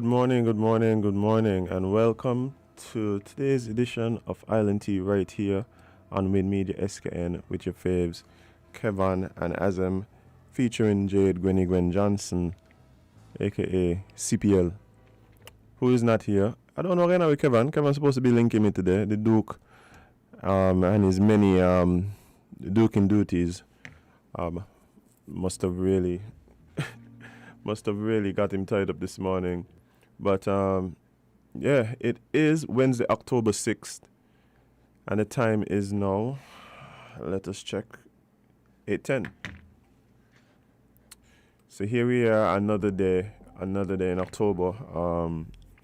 good morning, good morning, and welcome to today's edition of Island Tea right here on Win Media SKN with your faves, Kevin and Azam, featuring Jade Gwen Johnson, aka CPL, who is not here. I don't know right now with Kevin. Kevin's supposed to be linking me today. The Duke and his many Duking duties must have really got him tied up this morning. But yeah, it is Wednesday, October 6th, and the time is now, let us check, 8:10. So here we are, another day in October.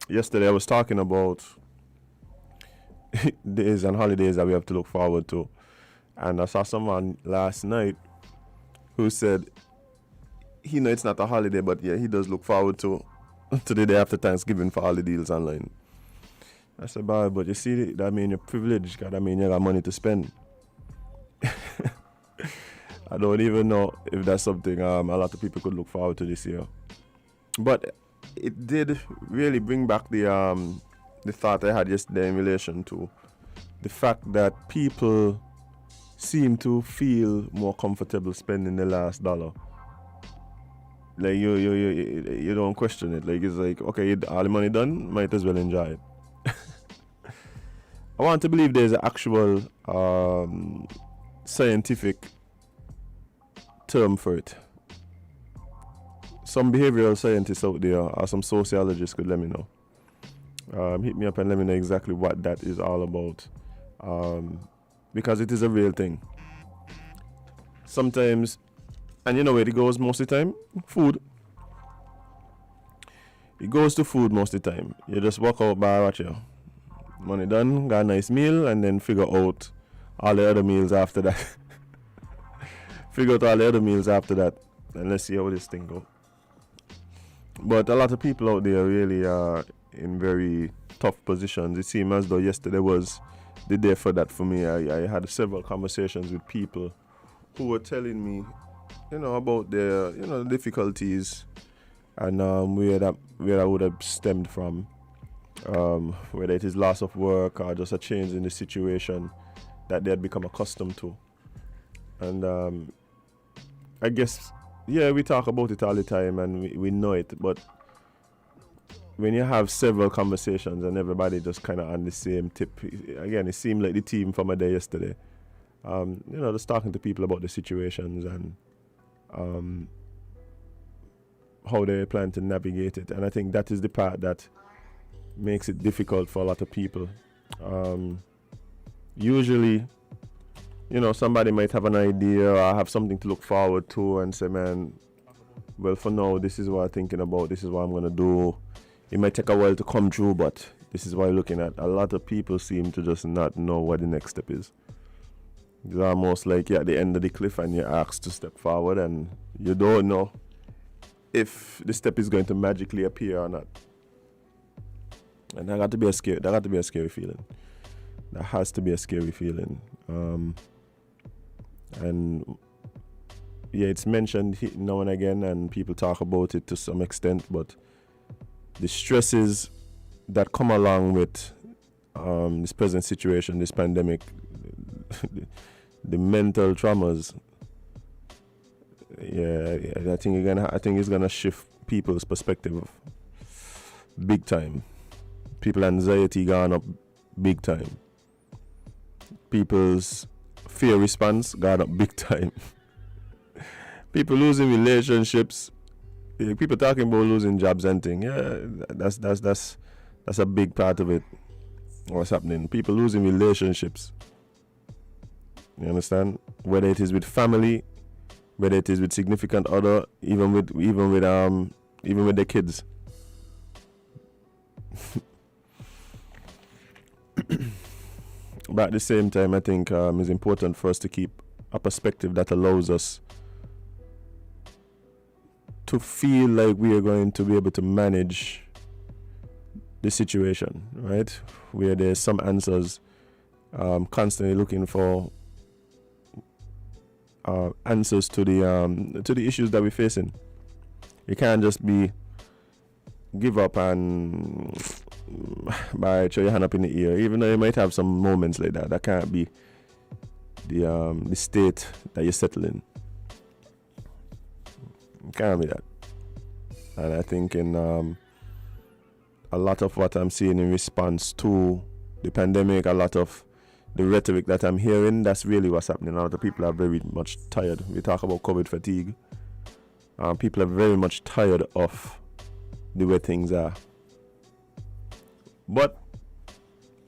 Yesterday I was talking about days and holidays that we have to look forward to. And I saw someone last night who said, he know it's not a holiday, but yeah, he does look forward to the day after Thanksgiving for all the deals online. I said, but you see, that mean you're privileged, because that mean you got money to spend. I don't even know if that's something a lot of people could look forward to this year. But it did really bring back the thought I had yesterday in relation to the fact that people seem to feel more comfortable spending the last dollar. Like you don't question it. Like it's like, okay, all the money done, might as well enjoy it. I want to believe there's an actual scientific term for it. Some behavioral scientists out there or some sociologists could let me know. Hit me up and let me know exactly what that is all about. Because it is a real thing. Sometimes, and you know where it goes most of the time? Food. It goes to food most of the time. You just walk out by watch you. Money done, got a nice meal, and then figure out all the other meals after that. And let's see how this thing goes. But a lot of people out there really are in very tough positions. It seemed as though yesterday was the day for that for me. I had several conversations with people who were telling me, about their, difficulties and where that would have stemmed from, whether it is loss of work or just a change in the situation that they had become accustomed to. And I guess, yeah, we talk about it all the time and we know it, but when you have several conversations and everybody just kind of on the same tip, again, it seemed like the team from a day yesterday, just talking to people about the situations and how they plan to navigate it. And I think that is the part that makes it difficult for a lot of people. Usually, somebody might have an idea or have something to look forward to and say, man, well, for now, this is what I'm thinking about, this is what I'm going to do. It might take a while to come through, but this is what I'm looking at. A lot of people seem to just not know what the next step is. It's almost like you're at the end of the cliff and you're asked to step forward and you don't know if the step is going to magically appear or not. And that got to be a scary feeling. That has to be a scary feeling. And yeah, it's mentioned now and again and people talk about it to some extent, but the stresses that come along with this present situation, this pandemic, the mental traumas, I think it's gonna shift people's perspective big time. People's anxiety gone up big time. People's fear response gone up big time. People losing relationships. People talking about losing jobs and things. Yeah, that's a big part of it. What's happening? People losing relationships. You understand? Whether it is with family, whether it is with significant other, even with their kids. But at the same time, I think it's important for us to keep a perspective that allows us to feel like we are going to be able to manage the situation, right? Where there's some answers, constantly looking for answers to the issues that we're facing. You can't just be give up and by throw your hand up in the air. Even though you might have some moments like that, that can't be the state that you settle in. It can't be that. And I think in a lot of what I'm seeing in response to the pandemic, a lot of the rhetoric that I'm hearing, that's really what's happening. A lot of people are very much tired. We talk about COVID fatigue. People are very much tired of the way things are. But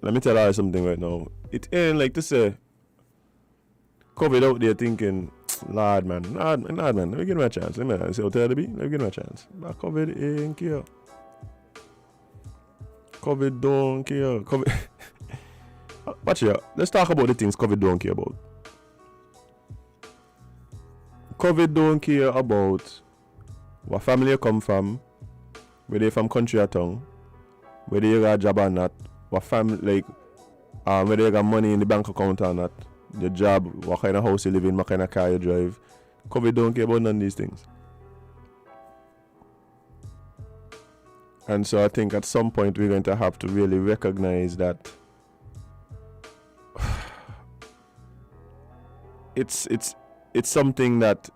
let me tell you something right now. It ain't like to say COVID out there thinking, Lord man, let me give him a chance. Let me say, let me give him a chance. But COVID ain't care. COVID don't care. COVID. Watch here. Let's talk about the things COVID don't care about. COVID don't care about what family you come from, whether you're from country or town, whether you got a job or not, what family, like, whether you got money in the bank account or not, your job, what kind of house you live in, what kind of car you drive. COVID don't care about none of these things. And so I think at some point we're going to have to really recognize that it's something that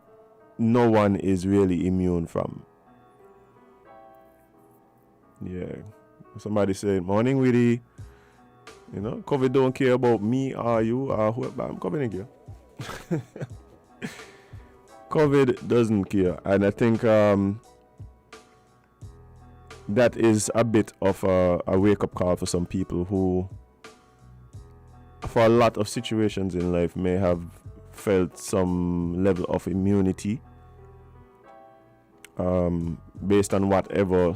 no one is really immune from. Yeah. Somebody said, morning, Willie. You know, COVID don't care about me or you or whoever. I'm COVID here. COVID doesn't care. And I think that is a bit of a wake-up call for some people who, for a lot of situations in life, may have felt some level of immunity based on whatever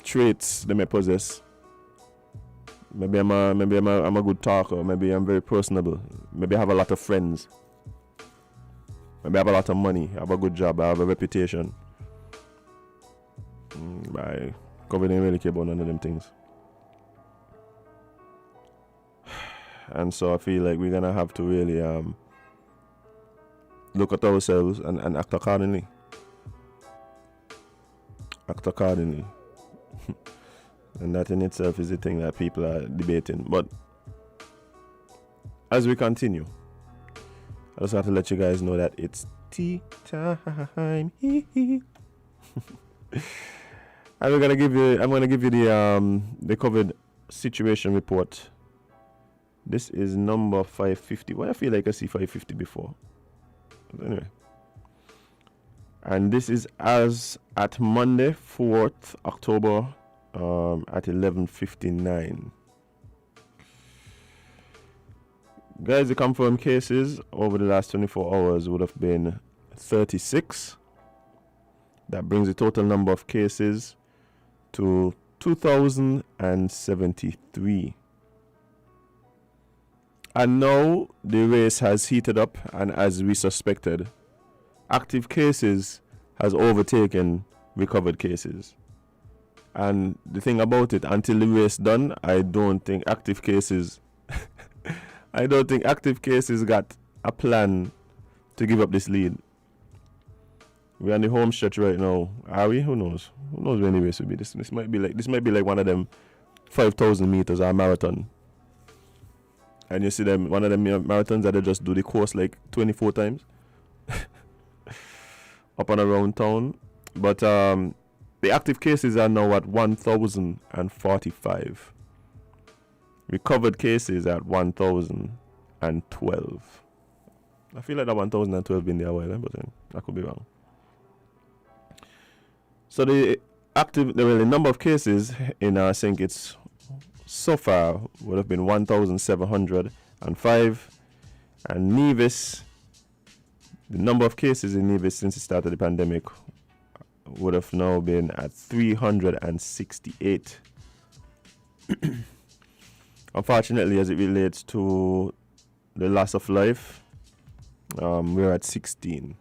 traits they may possess. Maybe I'm a good talker. Maybe I'm very personable. Maybe I have a lot of friends. Maybe I have a lot of money. I have a good job. I have a reputation. I COVID didn't really care about none of them things. And so I feel like we're gonna have to really look at ourselves and act accordingly. Act accordingly. And that in itself is the thing that people are debating. But as we continue, I just have to let you guys know that it's tea time. And I'm gonna give you the COVID situation report. This is number 550. Why I feel like I see 550 before. But anyway. And this is as at Monday, 4th October at 11:59. Guys, the confirmed cases over the last 24 hours would have been 36. That brings the total number of cases to 2,073. And now the race has heated up, and as we suspected, active cases has overtaken recovered cases. And the thing about it, until the race done, I don't think active cases got a plan to give up this lead. We're on the home stretch right now. Are we? Who knows? Who knows when the race will be? This might be like one of them 5,000 meters or marathon. And you see them, one of them marathons that they just do the course like 24 times up and around town. But the active cases are now at 1,045. Recovered cases at 1,012. I feel like that 1,012 been there a while, but I could be wrong. So the number of cases in St. Kitts so far would have been 1,705, and Nevis, the number of cases in Nevis since the start of the pandemic would have now been at 368. Unfortunately, as it relates to the loss of life, we're at 16,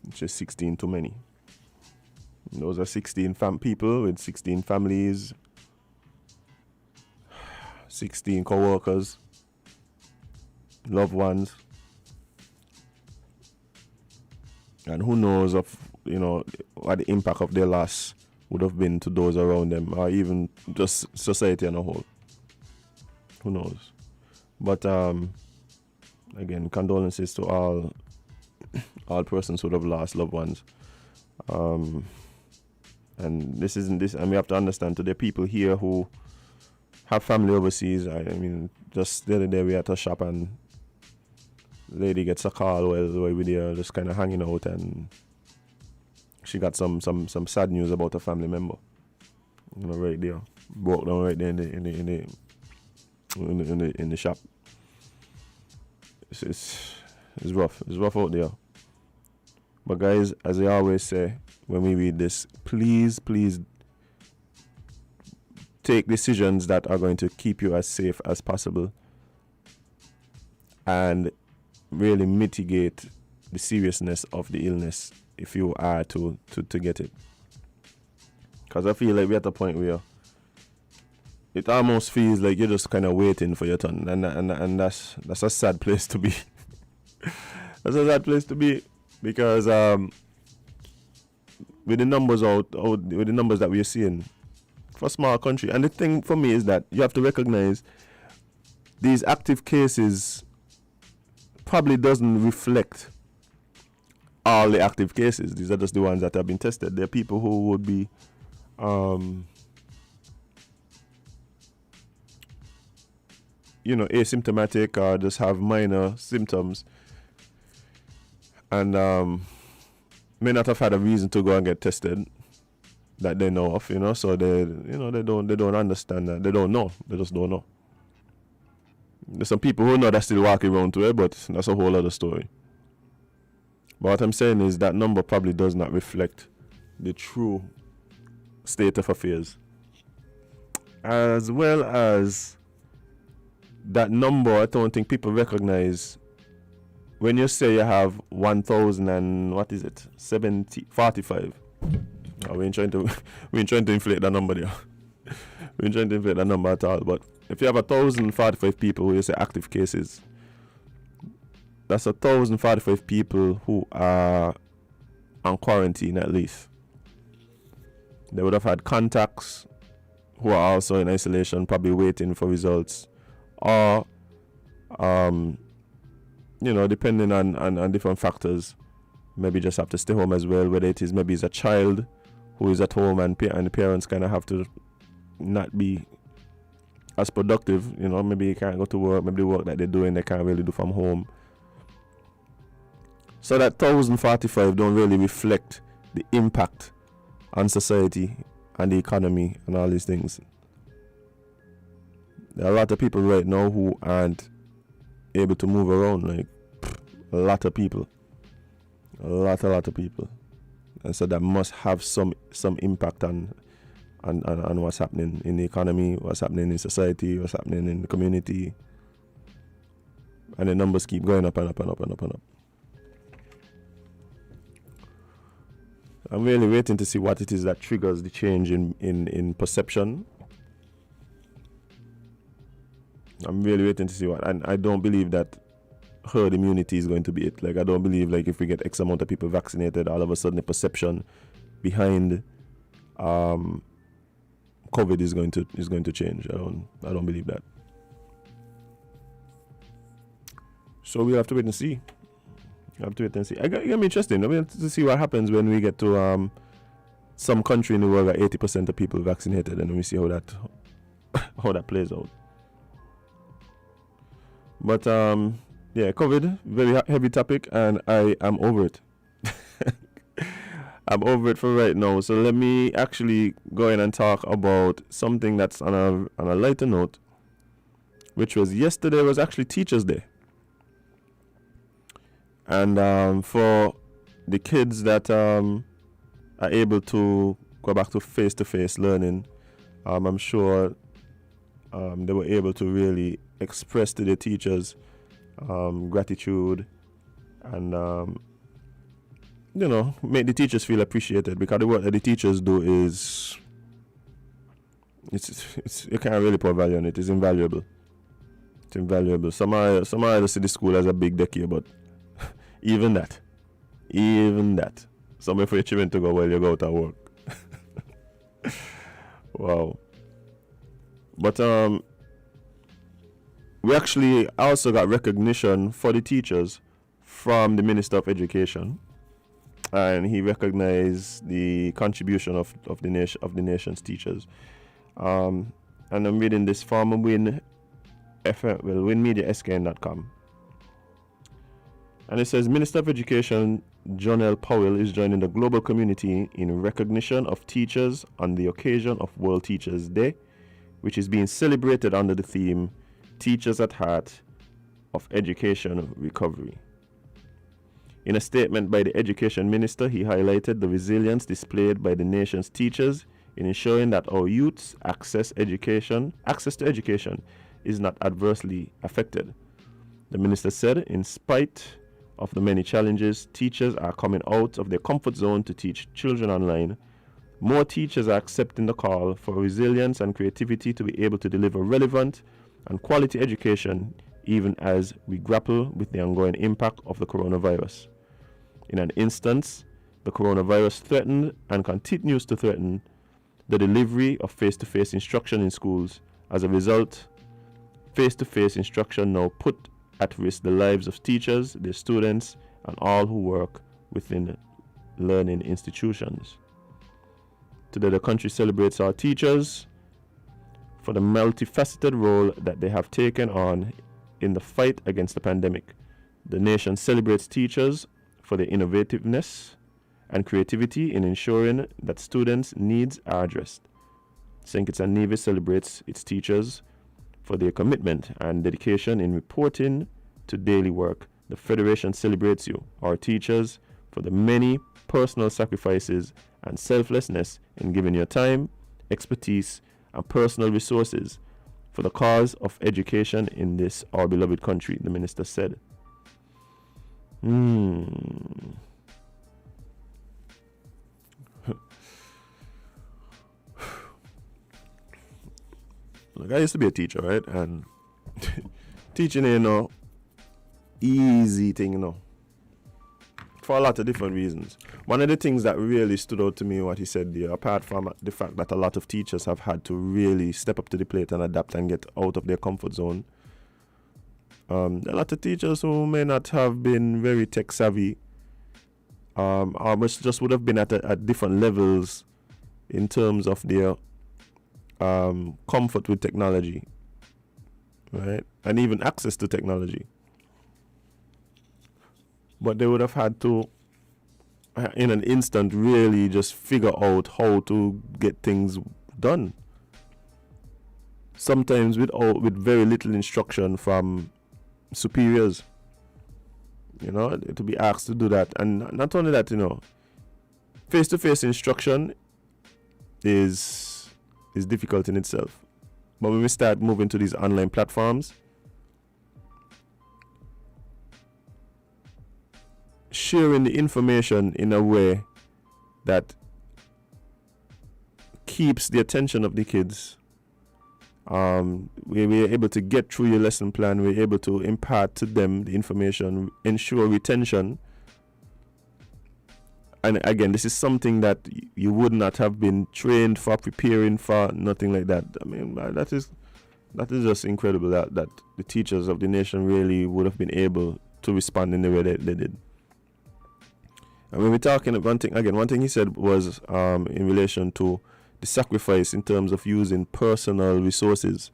which is 16 too many. Those are 16 people with 16 families, 16 co-workers, loved ones, and who knows of what the impact of their loss would have been to those around them, or even just society on a whole. Who knows? But again, condolences to all persons who have lost loved ones. And this isn't this, and we have to understand, there are people here who have family overseas. I mean, just the other day we had to shop and lady gets a call while we there just kind of hanging out, and she got some sad news about a family member. Right there, broke down right there in the shop. It's rough. It's rough out there. But guys, as I always say when we read this, please take decisions that are going to keep you as safe as possible, and really mitigate the seriousness of the illness if you are to get it. Because I feel like we're at a point where it almost feels like you're just kind of waiting for your turn, and that's a sad place to be. That's a sad place to be, because with the numbers with the numbers that we're seeing for a small country, and the thing for me is that you have to recognize these active cases probably doesn't reflect all the active cases. These are just the ones that have been tested. There are people who would be asymptomatic or just have minor symptoms, and may not have had a reason to go and get tested that they know of, so they don't understand that. They don't know. They just don't know. There's some people who know that still walking around to it, but that's a whole other story. But what I'm saying is that number probably does not reflect the true state of affairs. As well as that number, I don't think people recognize when you say you have 1,000 and what is it, 45. We ain't trying to inflate that number there. We ain't trying to inflate that number at all. But if you have 1,045 people who you say active cases, that's 1,045 people who are on quarantine at least. They would have had contacts who are also in isolation, probably waiting for results, or depending on different factors, maybe just have to stay home as well. Whether it is maybe it's a child who is at home and the parents kind of have to not be as productive, maybe you can't go to work, maybe the work that they're doing they can't really do from home. So that 1,045 don't really reflect the impact on society and the economy and all these things. There are a lot of people right now who aren't able to move around, like a lot of people. A lot of people. And so that must have some impact on what's happening in the economy, what's happening in society, what's happening in the community. And the numbers keep going up and up and up and up and up. I'm really waiting to see what it is that triggers the change in perception. I'm really waiting to see what, and I don't believe that herd immunity is going to be it. Like, I don't believe like if we get X amount of people vaccinated, all of a sudden the perception behind COVID is going to change. I don't believe that. So we have to wait and see. It's gonna be interesting. I mean, to see what happens when we get to some country in the world where 80% of people vaccinated, and then we see how that plays out. But COVID, very heavy topic, and I am over it. I'm over it for right now. So let me actually go in and talk about something that's on a lighter note, which was yesterday was actually Teachers' Day. And for the kids that are able to go back to face-to-face learning, I'm sure they were able to really express to their teachers gratitude and make the teachers feel appreciated, because the work that the teachers do is it's you can't really put value on it. It's invaluable. It's invaluable. Some see the school as a big daycare, but even that. Somewhere for your children to go while you go out and work. Wow. But we actually also got recognition for the teachers from the Minister of Education, and he recognized the contribution of the nation's teachers. And I'm reading this from WinMediaSKN.com. And it says, Minister of Education Jonelle Powell is joining the global community in recognition of teachers on the occasion of World Teachers Day, which is being celebrated under the theme Teachers at Heart of Education Recovery. In a statement by the Education Minister, he highlighted the resilience displayed by the nation's teachers in ensuring that our youth's access to education is not adversely affected. The minister said, in spite of the many challenges, teachers are coming out of their comfort zone to teach children online. More teachers are accepting the call for resilience and creativity to be able to deliver relevant and quality education even as we grapple with the ongoing impact of the coronavirus. In an instance, the coronavirus threatened and continues to threaten the delivery of face-to-face instruction in schools. As a result, face-to-face instruction now put at risk the lives of teachers, their students, and all who work within learning institutions. Today, the country celebrates our teachers for the multifaceted role that they have taken on in the fight against the pandemic. The nation celebrates teachers for their innovativeness and creativity in ensuring that students' needs are addressed. St. Kitts and Nevis celebrates its teachers for their commitment and dedication in reporting to daily work. The Federation celebrates you, our teachers, for the many personal sacrifices and selflessness in giving your time, expertise, and personal resources for the cause of education in this our beloved country, the minister said. Look, I used to be a teacher, right? And teaching, easy thing, for a lot of different reasons. One of the things that really stood out to me, what he said there, apart from the fact that a lot of teachers have had to really step up to the plate and adapt and get out of their comfort zone. A lot of teachers who may not have been very tech savvy, or just would have been at different levels in terms of their comfort with technology, right? And even access to technology. But they would have had to, in an instant, really just figure out how to get things done. Sometimes with very little instruction from superiors, to be asked to do that. And not only that, face-to-face instruction is difficult in itself. But when we start moving to these online platforms, sharing the information in a way that keeps the attention of the kids. We're able to get through your lesson plan. We're able to impart to them the information, ensure retention. And again, this is something that you would not have been trained for, preparing for, nothing like that. I mean, that is just incredible that the teachers of the nation really would have been able to respond in the way that they did. And when we're talking, one thing he said was in relation to the sacrifice in terms of using personal resources.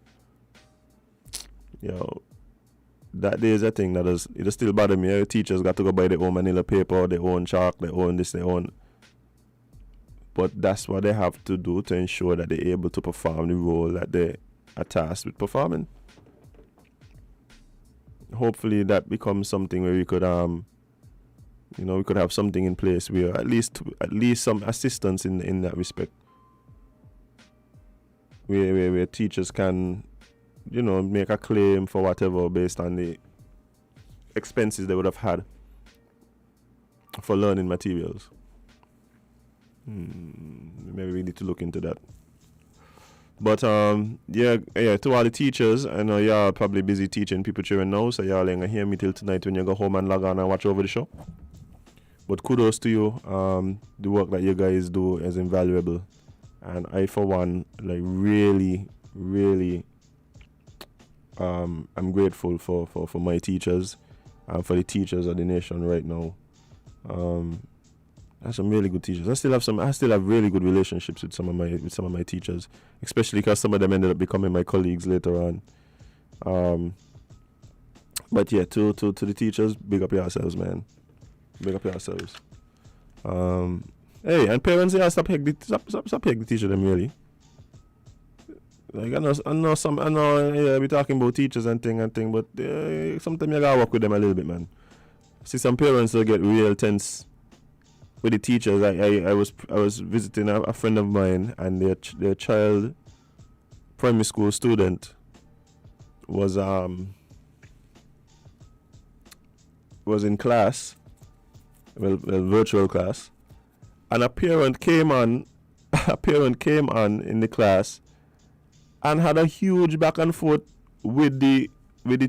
That is a thing it still bother me. Teachers got to go buy their own manila paper, their own chalk, their own this, their own. But that's what they have to do to ensure that they're able to perform the role that they are tasked with performing. Hopefully that becomes something where we could we could have something in place where at least some assistance in that respect. Where teachers can, make a claim for whatever based on the expenses they would have had for learning materials. Maybe we need to look into that. But to all the teachers, I know y'all probably busy teaching people children now, so y'all ain't gonna hear me till tonight when you go home and log on and watch over the show. But kudos to you. The work that you guys do is invaluable, and I, for one, like really, really, I'm grateful for my teachers and for the teachers of the nation right now. I have some really good teachers. I still have really good relationships with some of my teachers, especially because some of them ended up becoming my colleagues later on. But yeah, to the teachers, big up yourselves, man. Big up yourselves. Hey, and parents, yeah, stop paying the teacher them really. Like I know, yeah, we talking about teachers and thing, but sometimes you gotta work with them a little bit, man. See, some parents will get real tense with the teachers. I was visiting a friend of mine, and their child, primary school student, was in class, well, virtual class, and a parent came on in the class and had a huge back and forth with the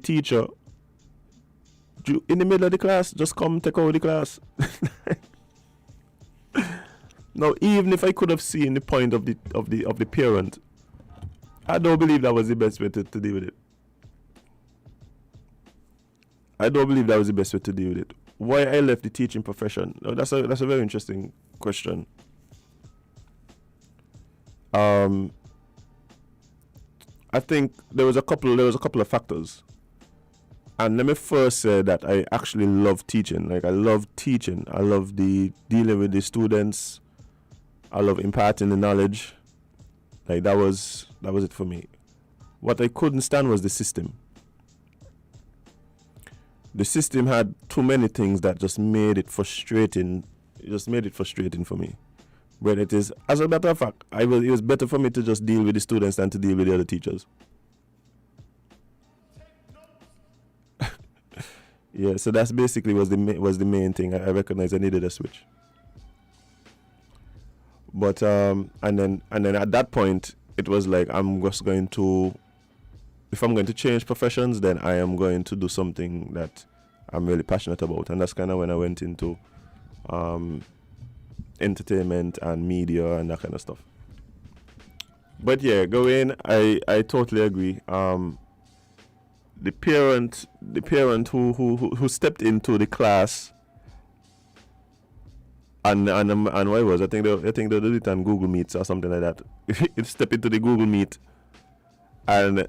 teacher in the middle of the class. Just come take over the class. Now, even if I could have seen the point of the parent, I don't believe that was the best way to deal with it. I don't believe that was the best way to deal with it. Why I left the teaching profession? Now, that's a very interesting question. I think there was a couple of factors. And let me first say that I actually love teaching. Like, I love teaching. I love dealing with the students. I love imparting the knowledge. Like, that was it for me. What I couldn't stand was the system. The system had too many things that just made it frustrating. It just made it frustrating for me. But it is, as a matter of fact, it was better for me to just deal with the students than to deal with the other teachers. Yeah, so that's basically was the main thing. I recognized I needed a switch. But and then at that point, it was like, I'm just going to, if I'm going to change professions, then I am going to do something that I'm really passionate about, and that's kind of when I went into entertainment and media and that kind of stuff. But yeah, I totally agree. The parent who stepped into the class and what was, I think they did it on Google Meets or something like that. It stepped into the Google Meet and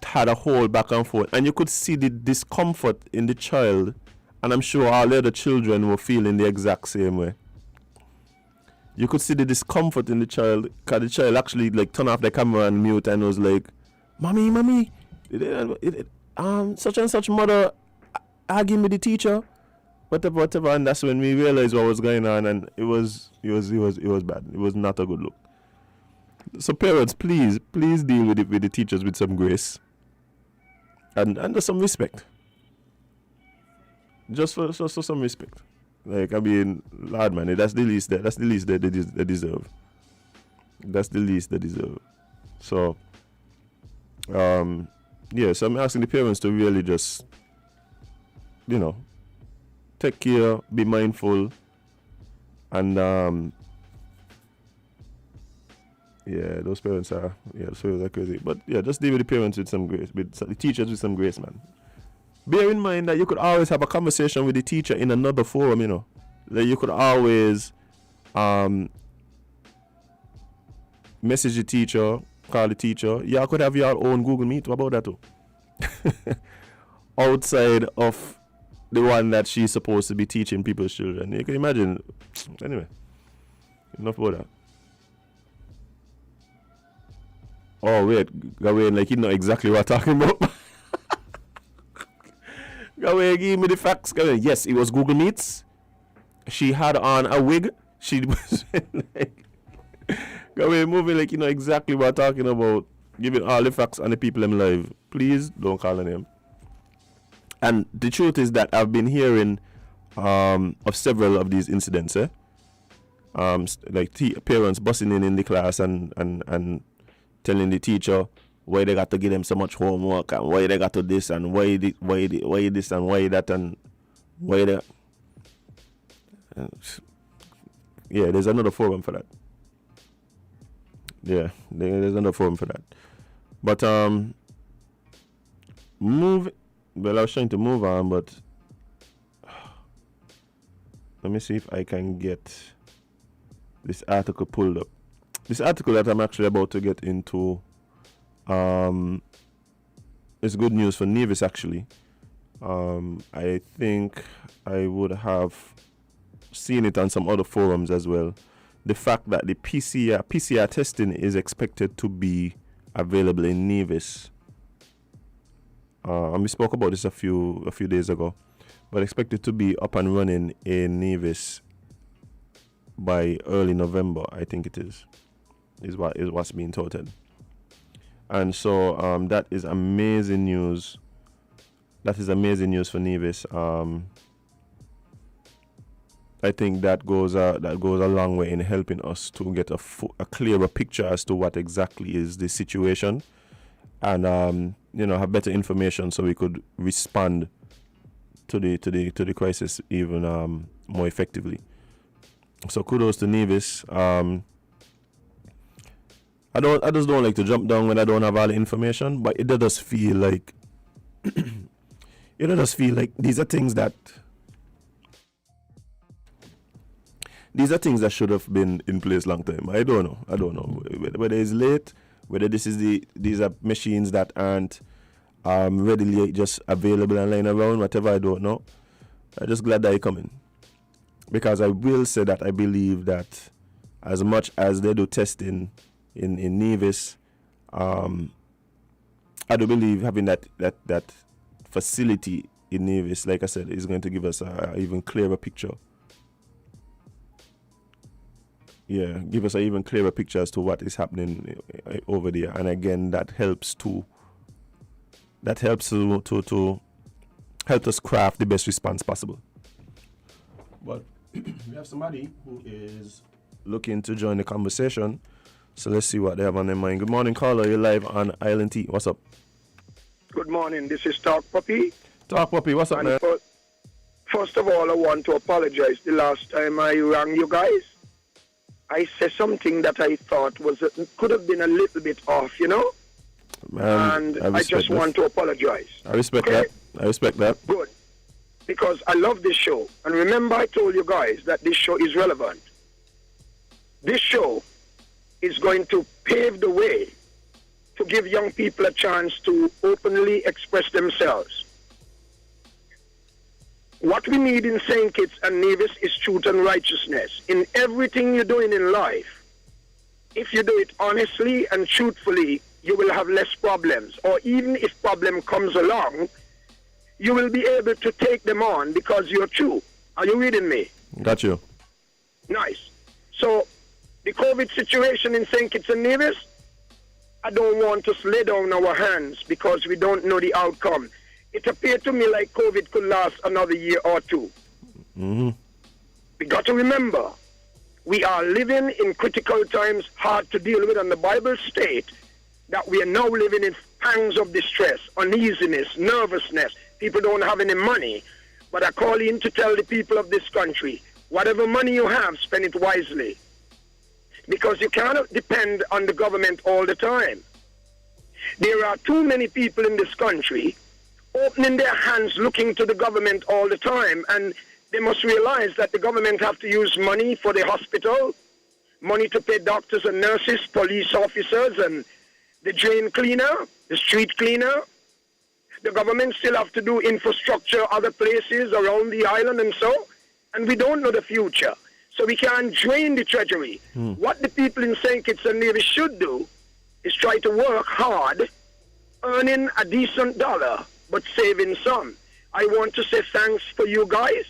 had a whole back and forth, and you could see the discomfort in the child, and I'm sure all the other children were feeling the exact same way. You could see the discomfort in the child, because the child actually like turned off the camera and mute and was like, Mommy, such and such mother arguing with the teacher, whatever, and that's when we realized what was going on, and it was bad. It was not a good look. So parents, please deal with the teachers with some grace and some respect. Just for some respect. Like, I mean, Lord, man, that's the least they deserve. That's the least they deserve. So, yeah, so I'm asking the parents to really just, take care, be mindful, and yeah, those parents are crazy. But yeah, just deal with the parents with some grace, with the teachers with some grace, man. Bear in mind that you could always have a conversation with the teacher in another forum, Like, you could always message the teacher, call the teacher. Y'all could have your own Google Meet. What about that too? Outside of the one that she's supposed to be teaching people's children. You can imagine. Anyway, enough about that. Oh wait, Gawain, like, you know exactly what I'm talking about. Gawain, give me the facts. Gawain, yes, it was Google Meets. She had on a wig. She was like, Gawain, moving like you know exactly what I'm talking about. Giving all the facts and the people in live. Please don't call her name. And the truth is that I've been hearing of several of these incidents. Like parents busting in the class and telling the teacher why they got to give them so much homework and why they got to this and why this and why that and why that. Yeah, there's another forum for that. Yeah, there's another forum for that. But move. Well, I was trying to move on, but let me see if I can get this article pulled up. This article that I'm actually about to get into is good news for Nevis, actually. I think I would have seen it on some other forums as well. The fact that the PCR testing is expected to be available in Nevis. And we spoke about this a few days ago, but expected to be up and running in Nevis by early November, I think it is what's being touted. And so that is amazing news. That is amazing news for Nevis. I think that goes a long way in helping us to get a clearer picture as to what exactly is the situation, and have better information so we could respond to the crisis even more effectively. So kudos to Nevis. I just don't like to jump down when I don't have all the information, but it does feel like these are things that should have been in place long time. I don't know whether it's late, whether these are machines that aren't readily just available and lying around, whatever. I don't know. I'm just glad that you're coming, because I will say that I believe that as much as they do testing in Nevis, I do believe having that facility in Nevis, like I said, is going to give us an even clearer picture. Yeah, give us an even clearer picture as to what is happening over there, and again, that helps to help us craft the best response possible. But we have somebody who is looking to join the conversation, so let's see what they have on their mind. Good morning, caller. You're live on Island T. What's up? Good morning. This is Talk Puppy. Talk Puppy. What's up, man? First of all, I want to apologize. The last time I rang you guys, I said something that I thought could have been a little bit off, and I just want to apologize. I respect that. I respect that. Good. Because I love this show. And remember, I told you guys that this show is relevant. This show is going to pave the way to give young people a chance to openly express themselves. What we need in St. Kitts and Nevis is truth and righteousness. In everything you're doing in life, if you do it honestly and truthfully, you will have less problems. Or even if problem comes along, you will be able to take them on because you're true. Are you reading me? Got you. Nice. So, the COVID situation in St. Kitts and Nevis, I don't want us to lay down our hands because we don't know the outcome. It appeared to me like COVID could last another year or two. Mm-hmm. We got to remember, we are living in critical times, hard to deal with, and the Bible states that we are now living in pangs of distress, uneasiness, nervousness. People don't have any money. But I call in to tell the people of this country, whatever money you have, spend it wisely. Because you cannot depend on the government all the time. There are too many people in this country opening their hands looking to the government all the time, and they must realize that the government have to use money for the hospital, money to pay doctors and nurses, police officers, and the drain cleaner, the street cleaner. The government still have to do infrastructure other places around the island and so, and we don't know the future. So we can't drain the treasury. What the people in St. Kitts and Nevis should do is try to work hard, earning a decent dollar, but saving some. I want to say thanks for you guys.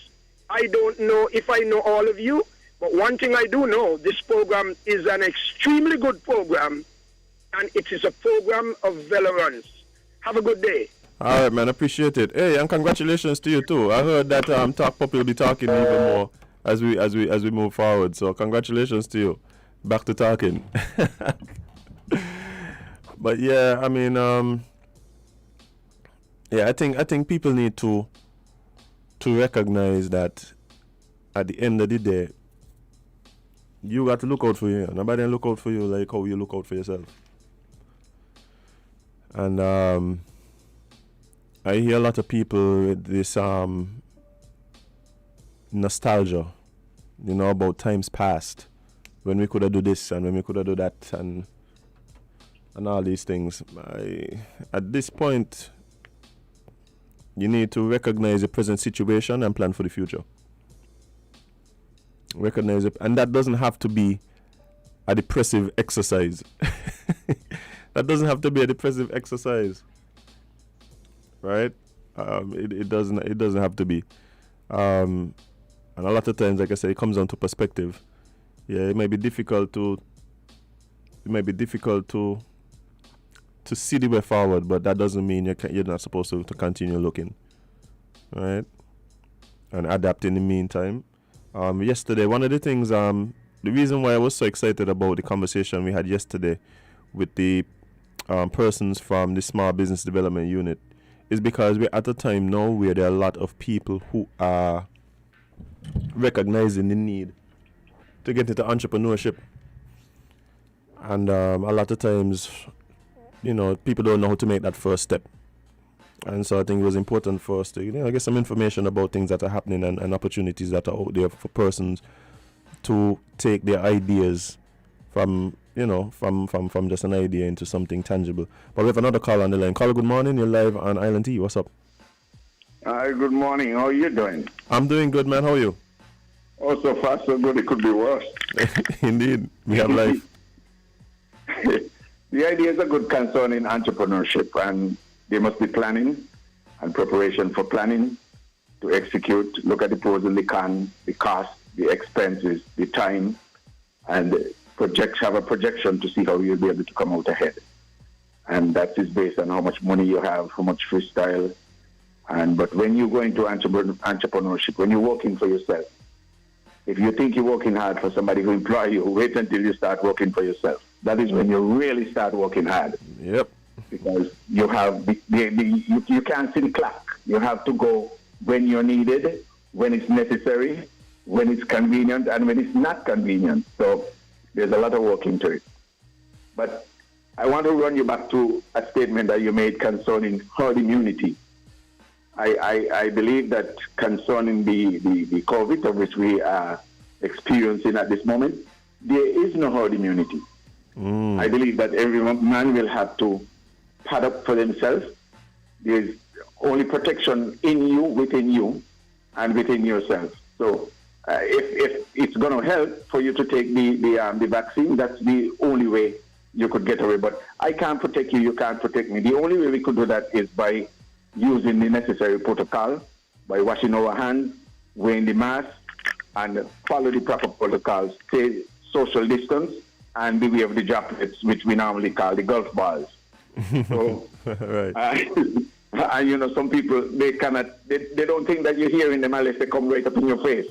I don't know if I know all of you, but one thing I do know, this program is an extremely good program, and it is a program of relevance. Have a good day. All right, man. Appreciate it. Hey, and congratulations to you too. I heard that Talk Puppy will be talking even more as we move forward. So congratulations to you. Back to talking. But yeah, I mean, I think people need to recognize that at the end of the day, you got to look out for you. Nobody can look out for you like how you look out for yourself. And I hear a lot of people with this nostalgia, about times past when we could have do this and when we could have do that and all these things. At this point, you need to recognize the present situation and plan for the future. Recognize it, and that doesn't have to be a depressive exercise. That doesn't have to be a depressive exercise, right? It doesn't have to be. And a lot of times, like I say, it comes down to perspective. Yeah, it might be difficult to see the way forward, but that doesn't mean you're not supposed to continue looking, right? And adapt in the meantime. Yesterday, one of the things, the reason why I was so excited about the conversation we had yesterday with the persons from the Small Business Development Unit is because we're at a time now where there are a lot of people who are recognizing the need to get into entrepreneurship. And a lot of times, people don't know how to make that first step. And so I think it was important for us to get some information about things that are happening and opportunities that are out there for persons to take their ideas from just an idea into something tangible. But we have another call on the line. Caller, good morning. You're live on Island T. What's up? Hi, good morning. How are you doing? I'm doing good, man. How are you? Oh, so far so good. It could be worse. Indeed. We have life. The ideas are good concerning entrepreneurship, and there must be planning and preparation for planning to execute, look at the pros and the cons, the cost, the expenses, the time, and have a projection to see how you'll be able to come out ahead. And that is based on how much money you have, how much freestyle. But when you go into entrepreneurship, when you're working for yourself, if you think you're working hard for somebody who employ you, wait until you start working for yourself. That is when you really start working hard. Yep. Because you have you can't see the clock. You have to go when you're needed, when it's necessary, when it's convenient, and when it's not convenient. So there's a lot of work into it. But I want to run you back to a statement that you made concerning herd immunity. I believe that concerning the COVID, of which we are experiencing at this moment, there is no herd immunity. I believe that every man will have to pad up for themselves. There's only protection in you, within you, and within yourself. So if it's going to help for you to take the vaccine, that's the only way you could get away. But I can't protect you, you can't protect me. The only way we could do that is by using the necessary protocol, by washing our hands, wearing the mask, and follow the proper protocols. Stay social distance, and beware of the droplets, which we normally call the golf balls. So, right. And some people, they don't think that you're hearing them unless they come right up in your face.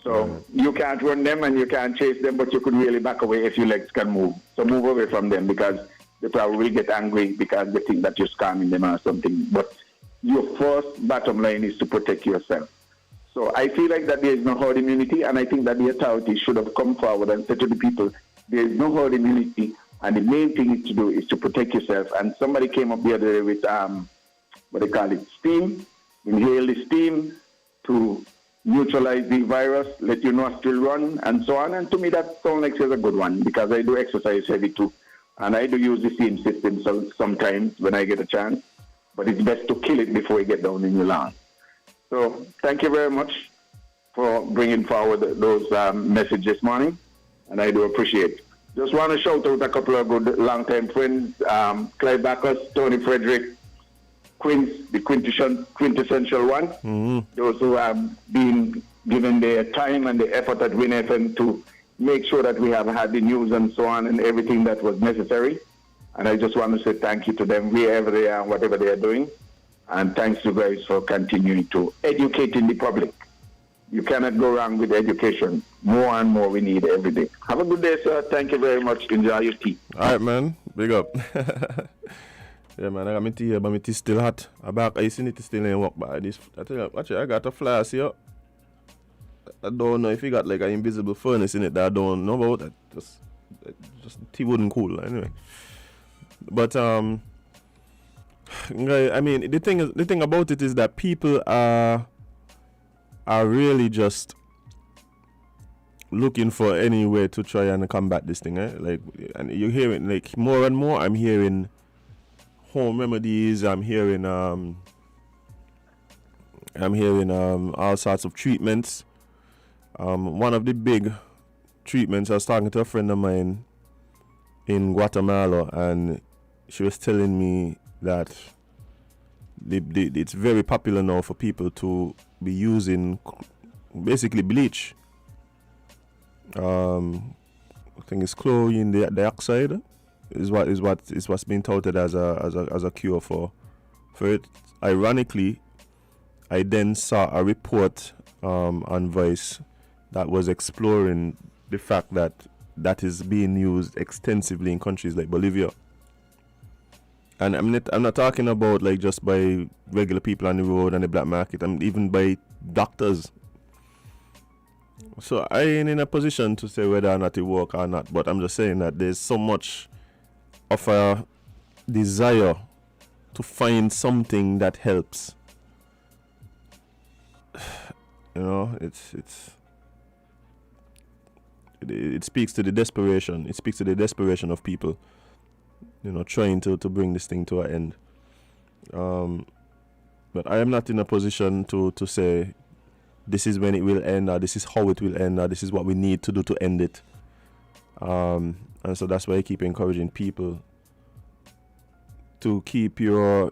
So you can't run them and you can't chase them, but you could really back away if your legs can move. So move away from them, because they probably will get angry because they think that you're scamming them or something. But your first bottom line is to protect yourself. So I feel like that there is no herd immunity, and I think that the authorities should have come forward and said to the people, there is no herd immunity, and the main thing to do is to protect yourself. And somebody came up the other day with, what they call it, steam, inhale the steam to neutralize the virus, let your nostril run, and so on. And to me, that sounds like it's a good one, because I do exercise heavy too. And I do use the same system sometimes when I get a chance. But it's best to kill it before you get down in your lungs. So thank you very much for bringing forward those messages this morning. And I do appreciate it. Just want to shout out a couple of good long-time friends, Clive Backus, Tony Frederick, Quince, the quintessential one. Those who have been given their time and the effort at Win FM to make sure that we have had the news and so on and everything that was necessary. And I just want to say thank you to them wherever they are, whatever they are doing. And thanks to you guys for continuing to educating the public. You cannot go wrong with education. More and more we need every day. Have a good day, sir. Thank you very much. Enjoy your tea. All right, man. Big up. Yeah, man. I got my tea here, but my tea still hot. I'm back. I see it still ain't work, but I tell you, watch it. I got a flask here. I don't know if you got like an invisible furnace in it that I don't know about. That just tea wouldn't cool anyway. But I mean, the thing about it is that people are really just looking for any way to try and combat this thing, eh? Like, and you hear it like more and more. I'm hearing home remedies. I'm hearing all sorts of treatments. One of the big treatments, I was talking to a friend of mine in Guatemala, and she was telling me that it's very popular now for people to be using basically bleach. I think it's chlorine dioxide is what's being touted as a cure for it. Ironically, I then saw a report on Vice that was exploring the fact that is being used extensively in countries like Bolivia. And I'm not talking about like just by regular people on the road and the black market. I'm even by doctors. So I ain't in a position to say whether or not it work or not, but I'm just saying that there's so much of a desire to find something that helps. You know, it speaks to the desperation. It speaks to the desperation of people, you know, trying to bring this thing to an end. But I am not in a position to say this is when it will end, or this is how it will end, or this is what we need to do to end it. And so that's why I keep encouraging people to keep your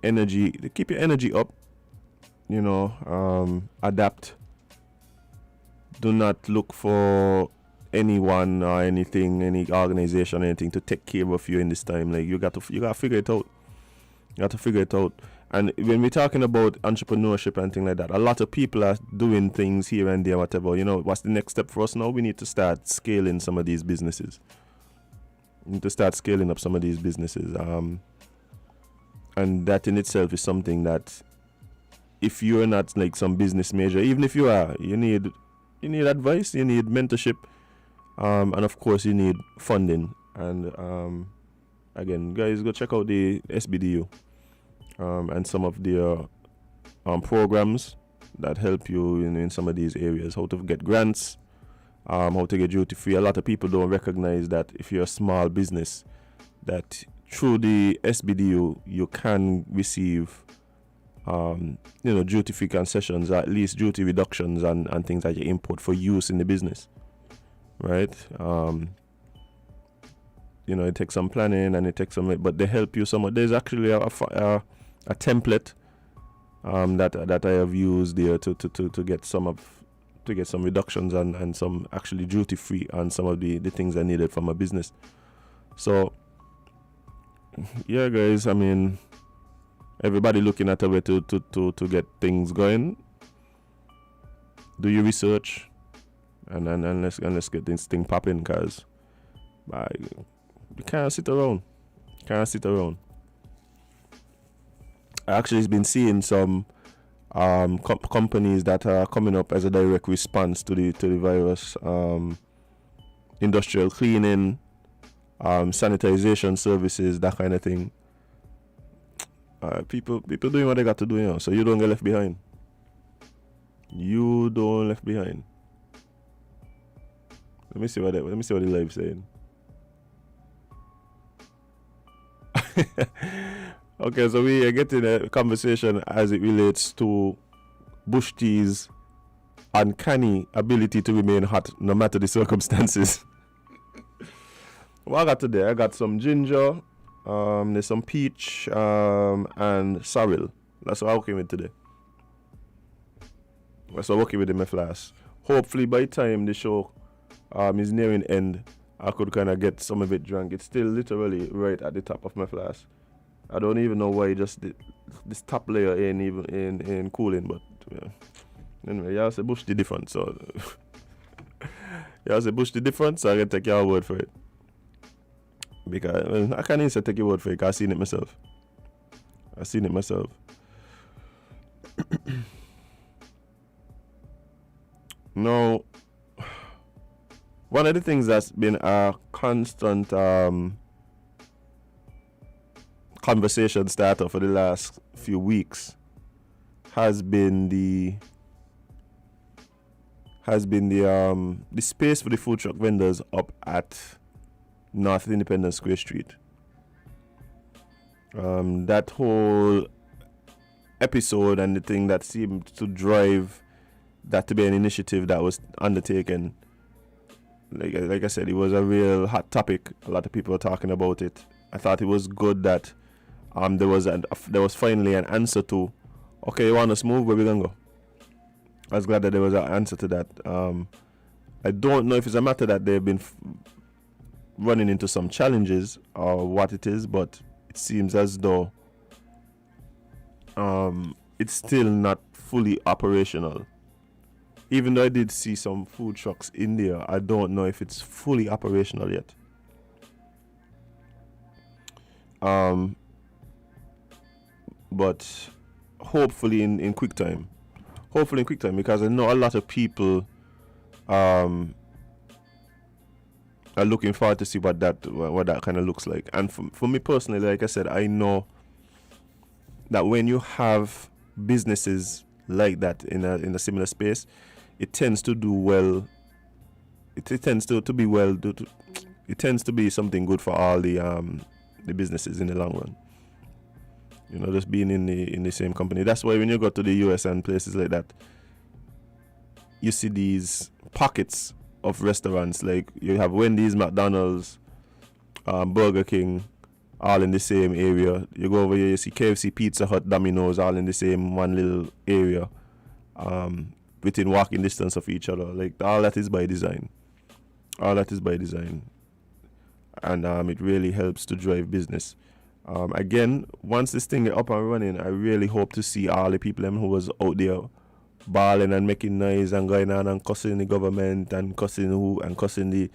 energy, keep your energy up. You know, adapt. Do not look for anyone or anything, any organization, anything to take care of you in this time. Like you got to figure it out. You got to figure it out. And when we're talking about entrepreneurship and things like that, a lot of people are doing things here and there, whatever. You know, what's the next step for us now? We need to start scaling some of these businesses. We need to start scaling up some of these businesses. And that in itself is something that, if you're not like some business major, even if you are, you need advice, you need mentorship, and of course you need funding. And again, guys, go check out the SBDU and some of their programs that help you in some of these areas. How to get grants, how to get duty free. A lot of people don't recognize that if you're a small business, that through the SBDU you can receive duty free concessions, or at least duty reductions and things that you import for use in the business, right? It takes some planning and it takes some, but they help you somewhat. There's actually a template that I have used there to get some reductions and some actually duty free on some of the things I needed from a business. So yeah, guys, I mean, everybody looking at a way to get things going. Do your research and let's get this thing popping, because you can't sit around. I actually been seeing some companies that are coming up as a direct response to the virus. Industrial cleaning, sanitization services, that kind of thing. People doing what they got to do, you know, so you don't get left behind. You don't left behind. Let me see what the live saying. Okay, so we are getting a conversation as it relates to Bush Tea's uncanny ability to remain hot no matter the circumstances. What I got today? I got some ginger. There's some peach and sorrel. That's what I'm working with today. That's what I'm working with in my flask. Hopefully by the time the show is nearing end, I could kind of get some of it drunk. It's still literally right at the top of my flask. I don't even know why this top layer ain't even in cooling, but yeah. Anyway, y'all say Bush the difference, so y'all say Bush the difference, so I can take your word for it. Because I can't even say take your word for it, because I've seen it myself. Now, one of the things that's been a constant conversation starter for the last few weeks has been the space for the food truck vendors up at North Independence Square Street. That whole episode and the thing that seemed to drive that to be an initiative that was undertaken. Like I said, it was a real hot topic. A lot of people were talking about it. I thought it was good that there was finally an answer to, okay, you want us to move, where we gonna go? I was glad that there was an answer to that. I don't know if it's a matter that they've been running into some challenges or what it is, but it seems as though it's still not fully operational. Even though I did see some food trucks in there, I don't know if it's fully operational yet. But hopefully in quick time. Hopefully in quick time, because I know a lot of people are looking forward to see what that kind of looks like. And for me personally, like I said, I know that when you have businesses like that in a similar space, it tends to do well. It tends to be well. It tends to be something good for all the businesses in the long run. You know, just being in the same company. That's why when you go to the US and places like that, you see these pockets of restaurants. Like you have Wendy's, McDonald's, Burger King, all in the same area. You go over here, you see KFC, Pizza Hut, Domino's, all in the same one little area, within walking distance of each other. Like all that is by design. All that is by design, and it really helps to drive business. Again, once this thing is up and running, I really hope to see all the people who was out there bawling and making noise and going on and cussing the government and cussing the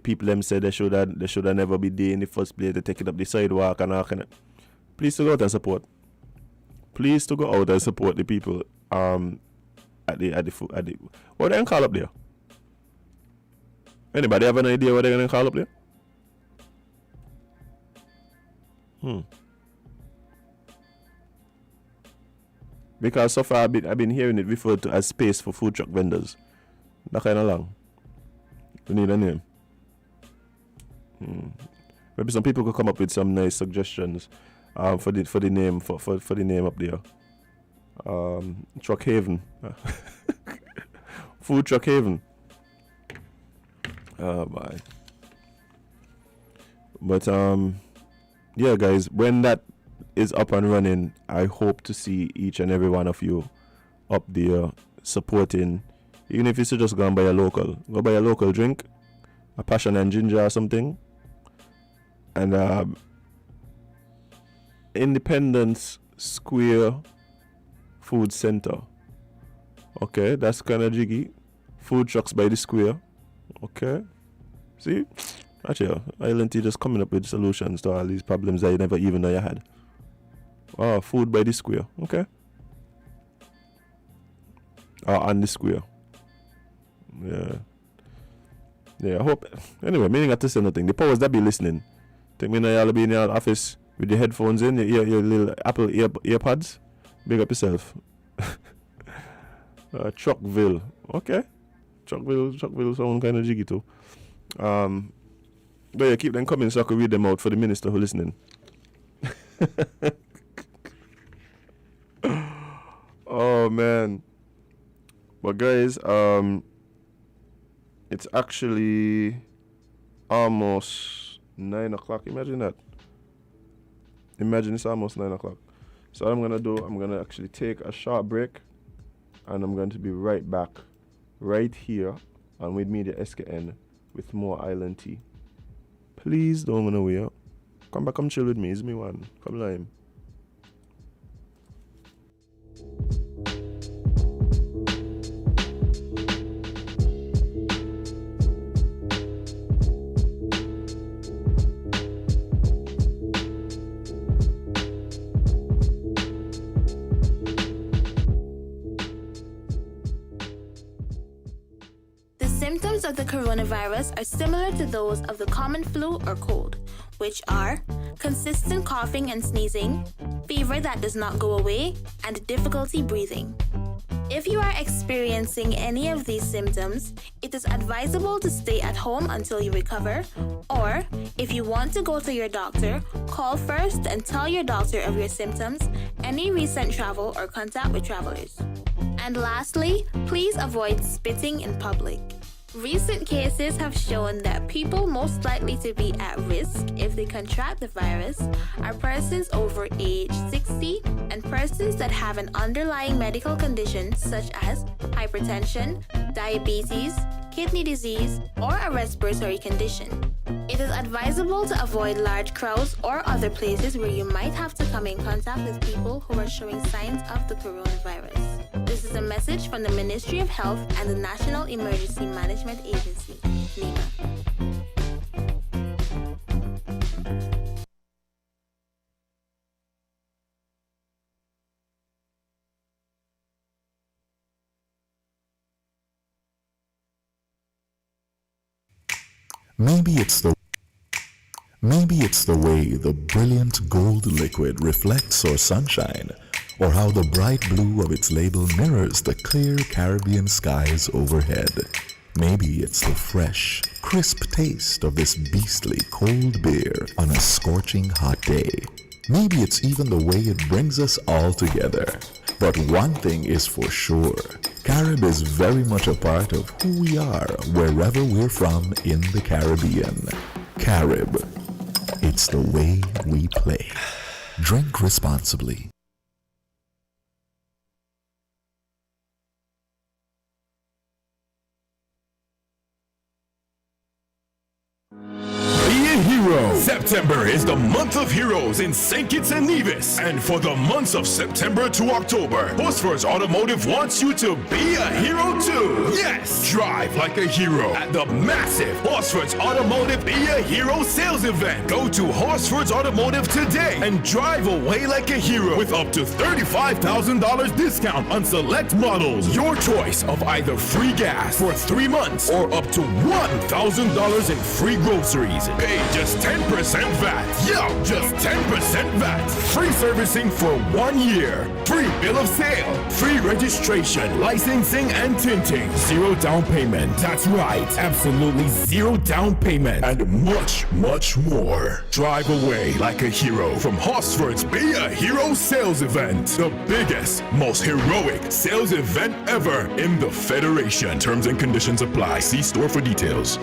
people them said they should have never be there in the first place. They take it up the sidewalk and all kind of. Please to go out and support. Please to go out and support the people at the what they gonna call up there? Anybody have an idea what they're gonna call up there? Because so far I've been hearing it referred to as space for food truck vendors. That kind of long. We need a name. Maybe some people could come up with some nice suggestions for the name for the name up there. Truck Haven. Food Truck Haven. Bye. But yeah, guys, when that is up and running, I hope to see each and every one of you up there supporting. Even if it's just go and buy a local drink, a passion and ginger or something. And Independence Square Food Center. Okay, that's kind of jiggy. Food trucks by the square. Okay, see? Actually, Island Tea just coming up with solutions to all these problems that you never even know you had. Oh, food by the square. Okay. On the square. Yeah. Yeah, I hope. Anyway, meaning not to say nothing. The powers that be listening. Think me now y'all be in your office with your headphones in, your little Apple earpods. Big up yourself. Truckville. Okay. Truckville sound kind of jiggy too. But yeah, keep them coming so I can read them out for the minister who listening. Oh man. But guys, it's actually almost 9 o'clock. Imagine that. Imagine it's almost 9 o'clock. So what I'm gonna actually take a short break, and I'm going to be right back, right here on With Media SKN with more Island Tea. Please don't go nowhere. Come back, come chill with me. It's me one. Come lime. of the coronavirus are similar to those of the common flu or cold, which are consistent coughing and sneezing, fever that does not go away, and difficulty breathing. If you are experiencing any of these symptoms, it is advisable to stay at home until you recover, or if you want to go to your doctor, call first and tell your doctor of your symptoms, any recent travel or contact with travelers. And lastly, please avoid spitting in public. Recent cases have shown that people most likely to be at risk if they contract the virus are persons over age 60 and persons that have an underlying medical condition such as hypertension, diabetes, kidney disease, or a respiratory condition. It is advisable to avoid large crowds or other places where you might have to come in contact with people who are showing signs of the coronavirus. This is a message from the Ministry of Health and the National Emergency Management Agency, NEMA. Maybe it's the way the brilliant gold liquid reflects our sunshine, or how the bright blue of its label mirrors the clear Caribbean skies overhead. Maybe it's the fresh, crisp taste of this beastly cold beer on a scorching hot day. Maybe it's even the way it brings us all together. But one thing is for sure, Carib is very much a part of who we are wherever we're from in the Caribbean. Carib, it's the way we play. Drink responsibly. Hero. September is the month of heroes in St. Kitts and Nevis. And for the months of September to October, Hosford's Automotive wants you to be a hero too. Yes! Drive like a hero at the massive Hosford's Automotive Be a Hero sales event. Go to Hosford's Automotive today and drive away like a hero with up to $35,000 discount on select models. Your choice of either free gas for 3 months or up to $1,000 in free groceries. Pay just 10% VAT. Yeah, just 10% VAT. Free servicing for 1 year. Free bill of sale. Free registration, licensing, and tinting. Zero down payment. That's right. Absolutely zero down payment. And much, much more. Drive away like a hero from Hosford's Be a Hero sales event. The biggest, most heroic sales event ever in the Federation. Terms and conditions apply. See store for details.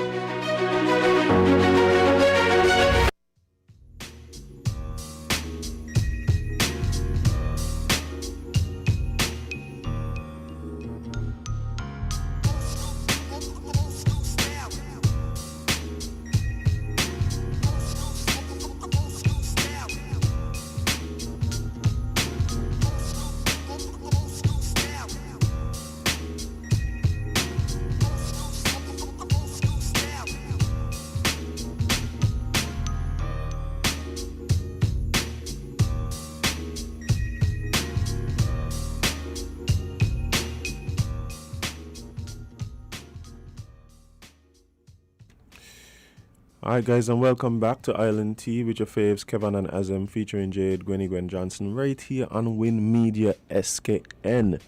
Alright guys, and welcome back to Island Tea with your faves Kevin and Azem featuring Jade, Gwen Johnson right here on Win Media SKN.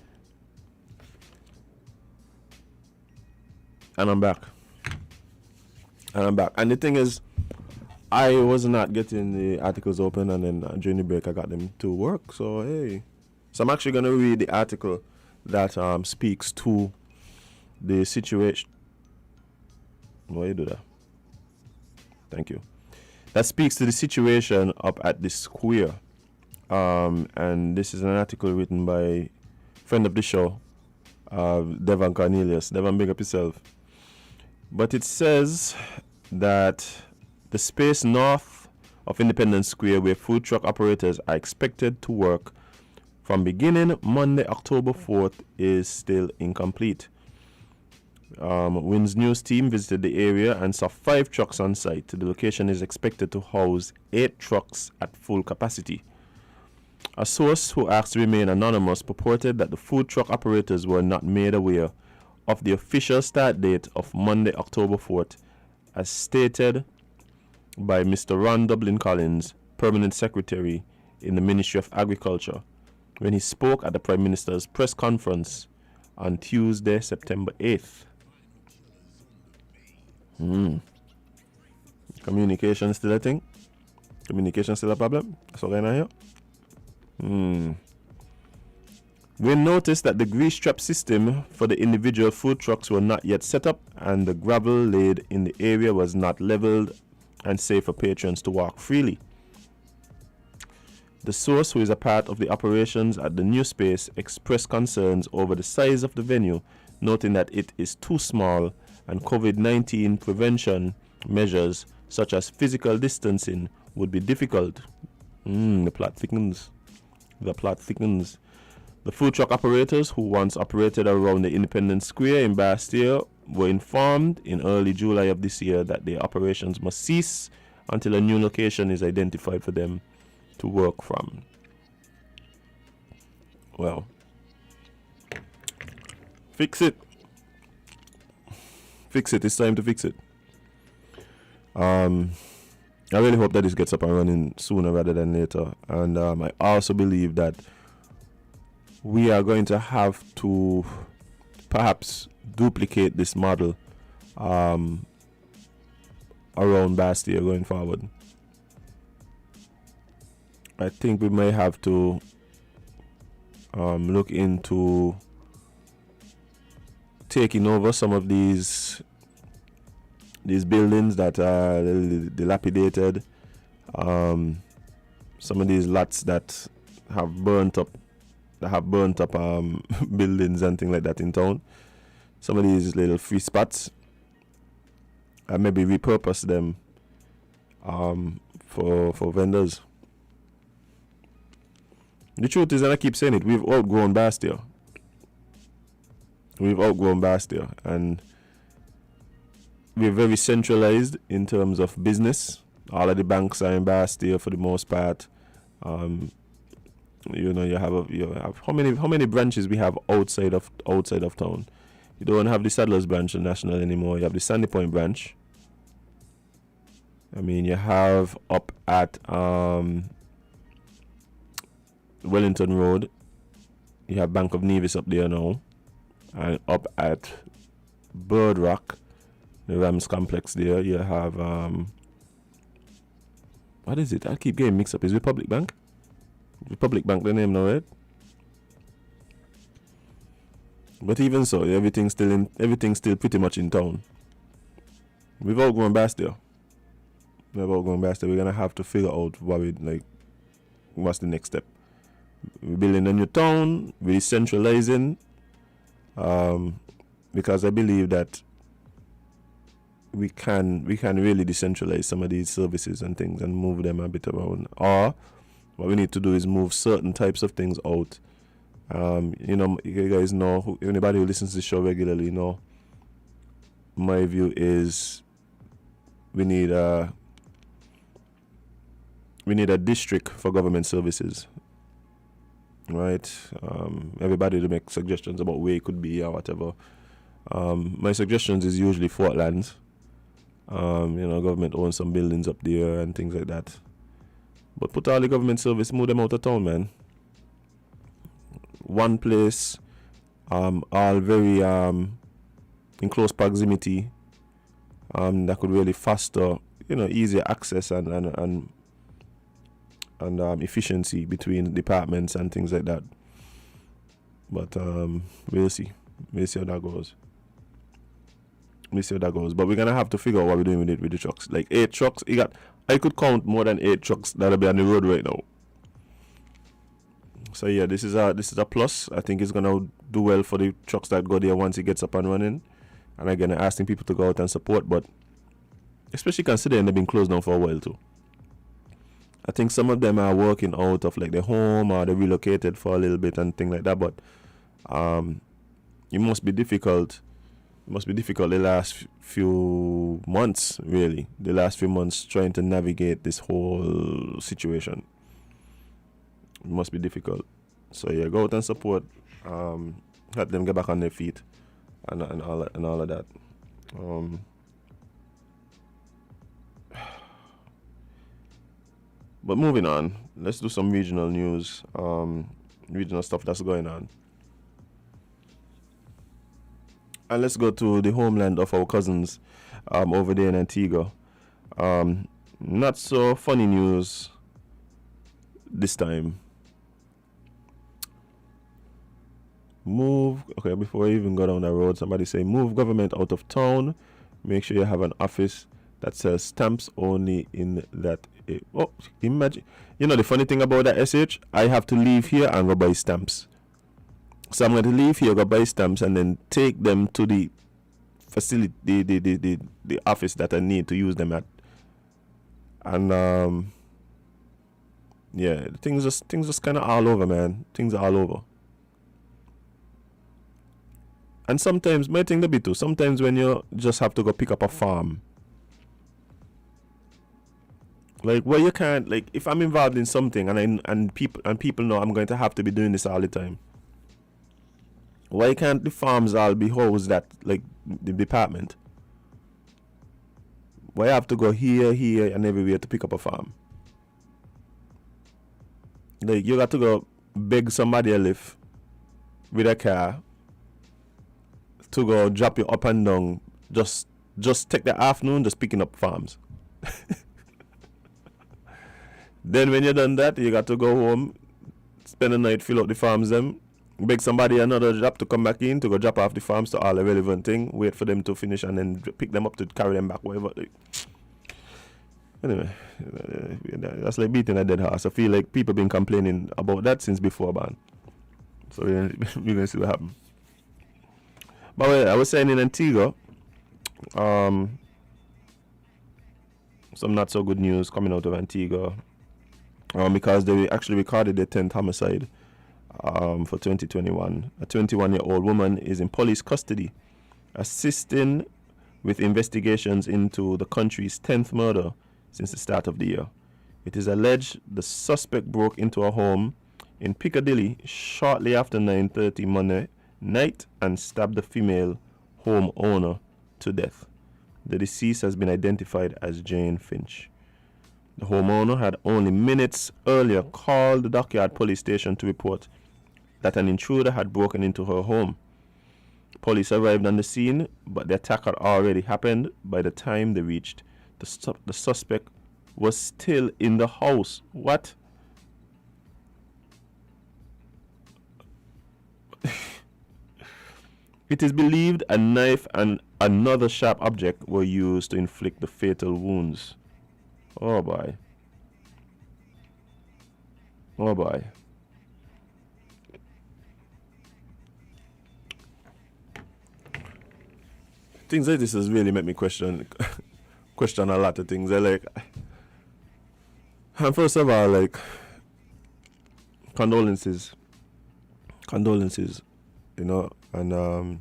And I'm back. And the thing is, I was not getting the articles open, and then during the break I got them to work, so hey. So I'm actually going to read the article that speaks to the situation. Why you do that? Thank you. That speaks to the situation up at the square. And this is an article written by friend of the show, Devon Cornelius. Devon, big up yourself. But it says that the space north of Independence Square, where food truck operators are expected to work from beginning Monday, October 4th, is still incomplete. Wynn's news team visited the area and saw 5 trucks on site. The location is expected to house 8 trucks at full capacity. A source who asked to remain anonymous purported that the food truck operators were not made aware of the official start date of Monday, October 4th, as stated by Mr. Ron Dublin Collins, Permanent Secretary in the Ministry of Agriculture, when he spoke at the Prime Minister's press conference on Tuesday, September 8th. Communication still a thing? Communication still a problem? That's what I hear. We noticed that the grease trap system for the individual food trucks were not yet set up, and the gravel laid in the area was not leveled and safe for patrons to walk freely. The source, who is a part of the operations at the new space, expressed concerns over the size of the venue, noting that it is too small and COVID-19 prevention measures such as physical distancing would be difficult. The plot thickens. The plot thickens. The food truck operators, who once operated around the Independence Square in Bastille, were informed in early July of this year that their operations must cease until a new location is identified for them to work from. Well, fix it. Fix it. It's time to fix it. I really hope that this gets up and running sooner rather than later. And I also believe that we are going to have to perhaps duplicate this model around Bastille going forward. I think we may have to look into taking over some of these buildings that are dilapidated, some of these lots that have burnt up buildings and things like that in town, some of these little free spots, and maybe repurpose them for vendors. The truth is, and I keep saying it, we've outgrown Bastille. And we're very centralized in terms of business. All of the banks are in Bastille for the most part. You have how many branches we have outside of town. You don't have the Saddlers branch in National anymore. You have the Sandy Point branch. I mean, you have up at Wellington Road, you have Bank of Nevis up there now, and up at Bird Rock, the Rams complex there, you have what is it? I keep getting mixed up. Is Republic Bank? Republic Bank the name now, right? But even so, everything's still pretty much in town. We've all gone Bastille. We're gonna have to figure out what's the next step. We're building a new town, we're decentralizing, because I believe that we can really decentralize some of these services and things and move them a bit around. Or what we need to do is move certain types of things out. You guys know, anybody who listens to the show regularly know, my view is we need a district for government services. Right, everybody to make suggestions about where it could be or whatever. My suggestions is usually Fort Lands. Government owns some buildings up there and things like that. But put all the government service, move them out of town, man. One place, all very in close proximity. That could really foster, easier access and efficiency between departments and things like that. But we'll see how that goes. But we're gonna have to figure out what we're doing with the trucks. Like 8 trucks, I could count more than 8 trucks that'll be on the road right now. So yeah, this is a plus. I think it's gonna do well for the trucks that go there once it gets up and running. And again, asking people to go out and support, but especially considering they've been closed down for a while too. I think some of them are working out of their home, or they relocated for a little bit and things like that. But it must be difficult. It must be difficult the last few months, really. The last few months trying to navigate this whole situation. It must be difficult. So yeah, go out and support. Help them get back on their feet. and all of that. But moving on, let's do some regional news, regional stuff that's going on. And let's go to the homeland of our cousins over there in Antigua. Not so funny news this time. Okay, before I even go down the road, somebody say move government out of town. Make sure you have an office that sells stamps only in that. Imagine. You know the funny thing about that, SH? I have to leave here and go buy stamps. So I'm going to leave here, go buy stamps, and then take them to the facility, the office that I need to use them at. And yeah, things just kind of all over, man. Things are all over. And sometimes, my thing to be too, sometimes when you just have to go pick up a farm, like where you can't, like if I'm involved in something and people know I'm going to have to be doing this all the time, why can't the farms all be housed at like the department? Why have to go here and everywhere to pick up a farm? Like you got to go beg somebody a lift with a car to go drop you up and down. Just take the afternoon just picking up farms. Then when you're done that, you got to go home, spend the night, fill out the farms them, beg somebody another job to come back in to go drop off the farms to all the relevant thing, wait for them to finish and then pick them up to carry them back, whatever. Anyway, that's like beating a dead horse. I feel like people been complaining about that since before ban. So we're gonna see what happens. But I was saying in Antigua, some not so good news coming out of Antigua, because they actually recorded their 10th homicide for 2021. A 21-year-old woman is in police custody, assisting with investigations into the country's 10th murder since the start of the year. It is alleged the suspect broke into a home in Piccadilly shortly after 9:30 Monday night and stabbed the female homeowner to death. The deceased has been identified as Jane Finch. The homeowner had only minutes earlier called the Dockyard police station to report that an intruder had broken into her home. Police arrived on the scene, but the attack had already happened by the time they reached. The suspect was still in the house. What? It is believed a knife and another sharp object were used to inflict the fatal wounds. Oh boy. Oh boy. Things like this has really made me question a lot of things. I like, and first of all, like, condolences, you know, and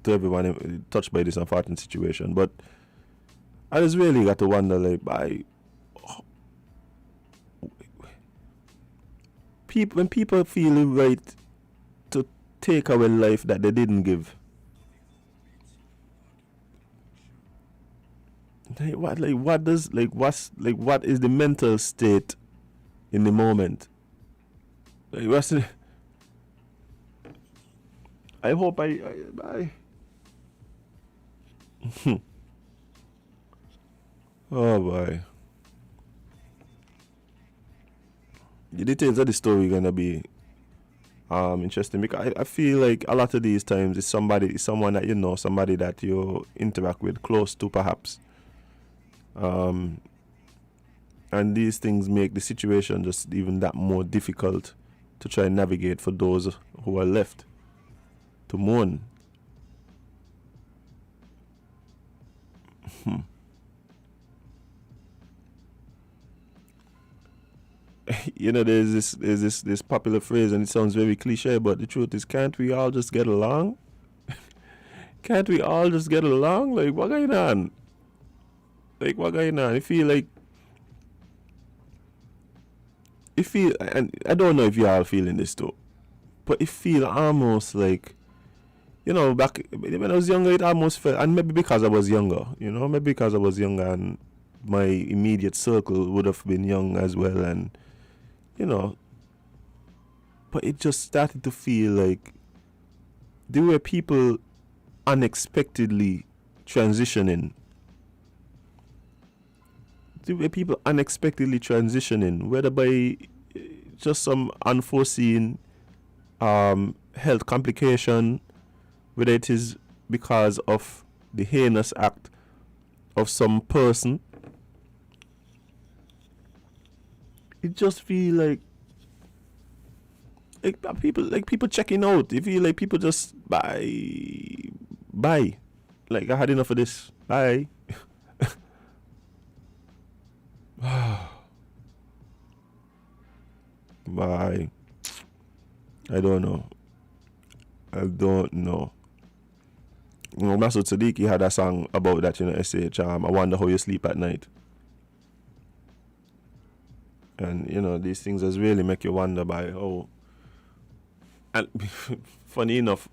to everyone touched by this unfortunate situation. But I just really got to wonder, like, when people feel the right to take away life that they didn't give. What is the mental state in the moment? Like, what's the, I hope I oh boy. The details of the story are gonna be interesting, because I feel like a lot of these times it's someone that you know, somebody that you interact with close to perhaps. And these things make the situation just even that more difficult to try and navigate for those who are left to mourn. You know, there's this popular phrase, and it sounds very cliche, but the truth is, can't we all just get along? Can't we all just get along? Like, what going on? Like, what going on? I feel, and I don't know if you all feeling this too, but it feel almost like you know, back when I was younger, it almost felt, and maybe because I was younger, you know, maybe because I was younger and my immediate circle would have been young as well, and, you know, but it just started to feel like there were people unexpectedly transitioning. There were people unexpectedly transitioning, whether by just some unforeseen health complication, whether it is because of the heinous act of some person. It just feel like people checking out. It feel like people just bye. Like, I had enough of this. Bye. Bye. I don't know. You know, Masood Siddiqui had a song about that, you know, SH, I wonder how you sleep at night. And, you know, these things just really make you wonder by how. And funny enough,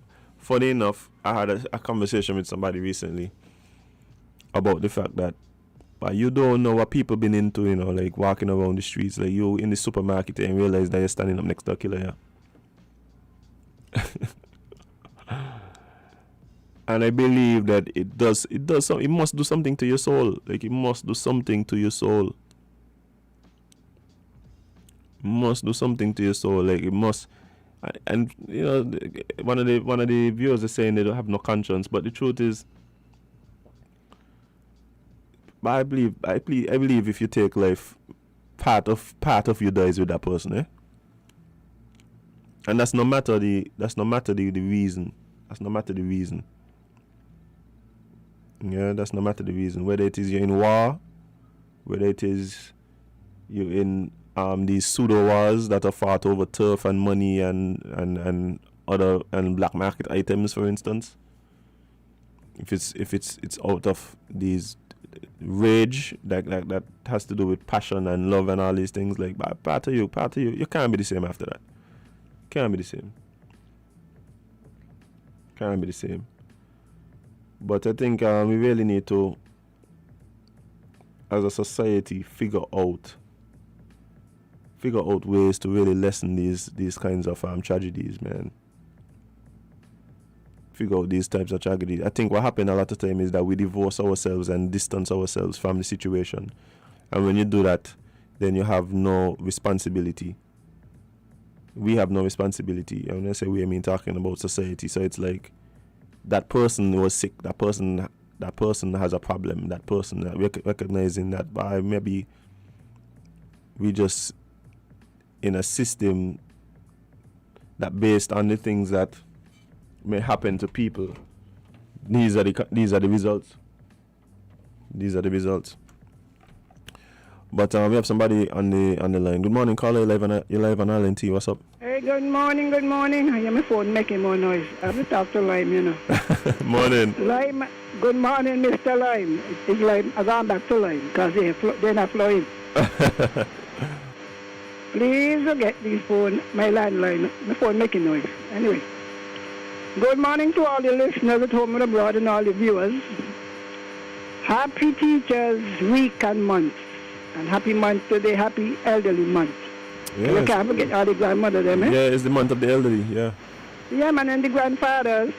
I had a conversation with somebody recently about the fact that you don't know what people been into, you know, like walking around the streets, like you in the supermarket and realize that you're standing up next to a killer, yeah. And I believe that it must do something to your soul. Like, it must do something to your soul. Must do something to your soul. Like, it must. And you know, one of the viewers is saying they don't have no conscience, but the truth is, I believe if you take life, part of you dies with that person, eh? And that's no matter the reason. That's no matter the reason. Yeah, that's no matter the reason. Whether it is you're in war, whether it is you're in these pseudo wars that are fought over turf and money and other and black market items, for instance. If it's out of these rage that has to do with passion and love and all these things, like part of you can't be the same after that. Can't be the same. But I think we really need to, as a society, figure out ways to really lessen these kinds of tragedies, man. Figure out these types of tragedies. I think what happens a lot of time is that we divorce ourselves and distance ourselves from the situation. And when you do that, then you have no responsibility. We have no responsibility. And when I say we, I mean talking about society. So it's like, that person was sick, that person has a problem, that person, recognizing that by maybe we just in a system that based on the things that may happen to people, these are the results. But we have somebody on the line. Good morning, caller. You're live on LNT. What's up? Hey, good morning. I hear my phone making more noise. I have to talk to Lime, you know. Morning. Lime, good morning, Mr. Lime. It's Lime. I've gone back to Lime because they're not flowing. Please get this phone, my landline, my phone making noise. Anyway, good morning to all the listeners at home and abroad and all the viewers. Happy Teachers Week and Month. And happy month to the Happy Elderly Month. Yes. You can't forget all the grandmother them, eh? Yeah, it's the month of the elderly, yeah. Yeah, man, and the grandfathers.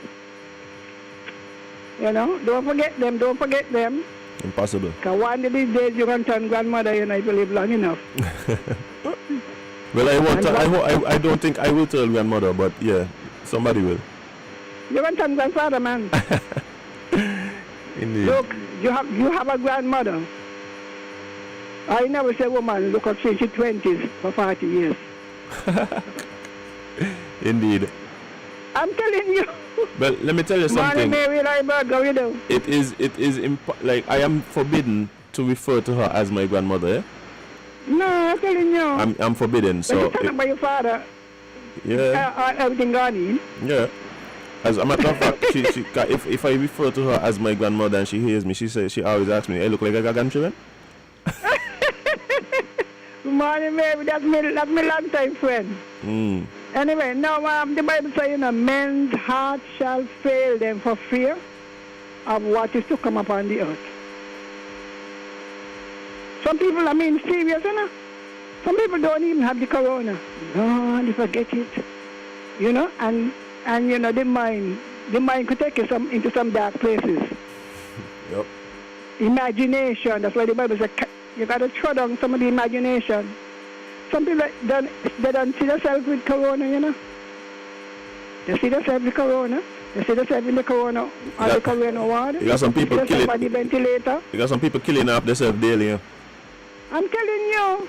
You know, don't forget them. Impossible. Because one of these days you're going to turn grandmother, you know, if you live long enough. Well, I don't think I will tell grandmother, but yeah, somebody will. You're going to turn grandfather, man. Indeed. Look, you have a grandmother. I never say woman, look up since your 20s for 40 years. Indeed. I'm telling you. But let me tell you something. It is like I am forbidden to refer to her as my grandmother. Eh? No, I'm telling you. I'm forbidden. So you talk about your father. Yeah. Everything gone in. Yeah. As a matter of fact, if I refer to her as my grandmother and she hears me, she always asks me, "I look like I got grandchildren?" Good morning, baby. That's my long time friend. Anyway, now the Bible says, you know, men's heart shall fail them for fear of what is to come upon the earth. Some people, I mean, serious, you know. Some people don't even have the corona. No, they forget it. You know, and you know, the mind could take you into some dark places. Yep. Imagination, that's why the Bible says you got to throw down some of the imagination. Some people they don't see themselves with corona, you know. They see themselves with corona. They see themselves in the corona or the corona ward. You got some people killing on the ventilator. You got some people killing off themselves daily. Yeah? I'm telling you,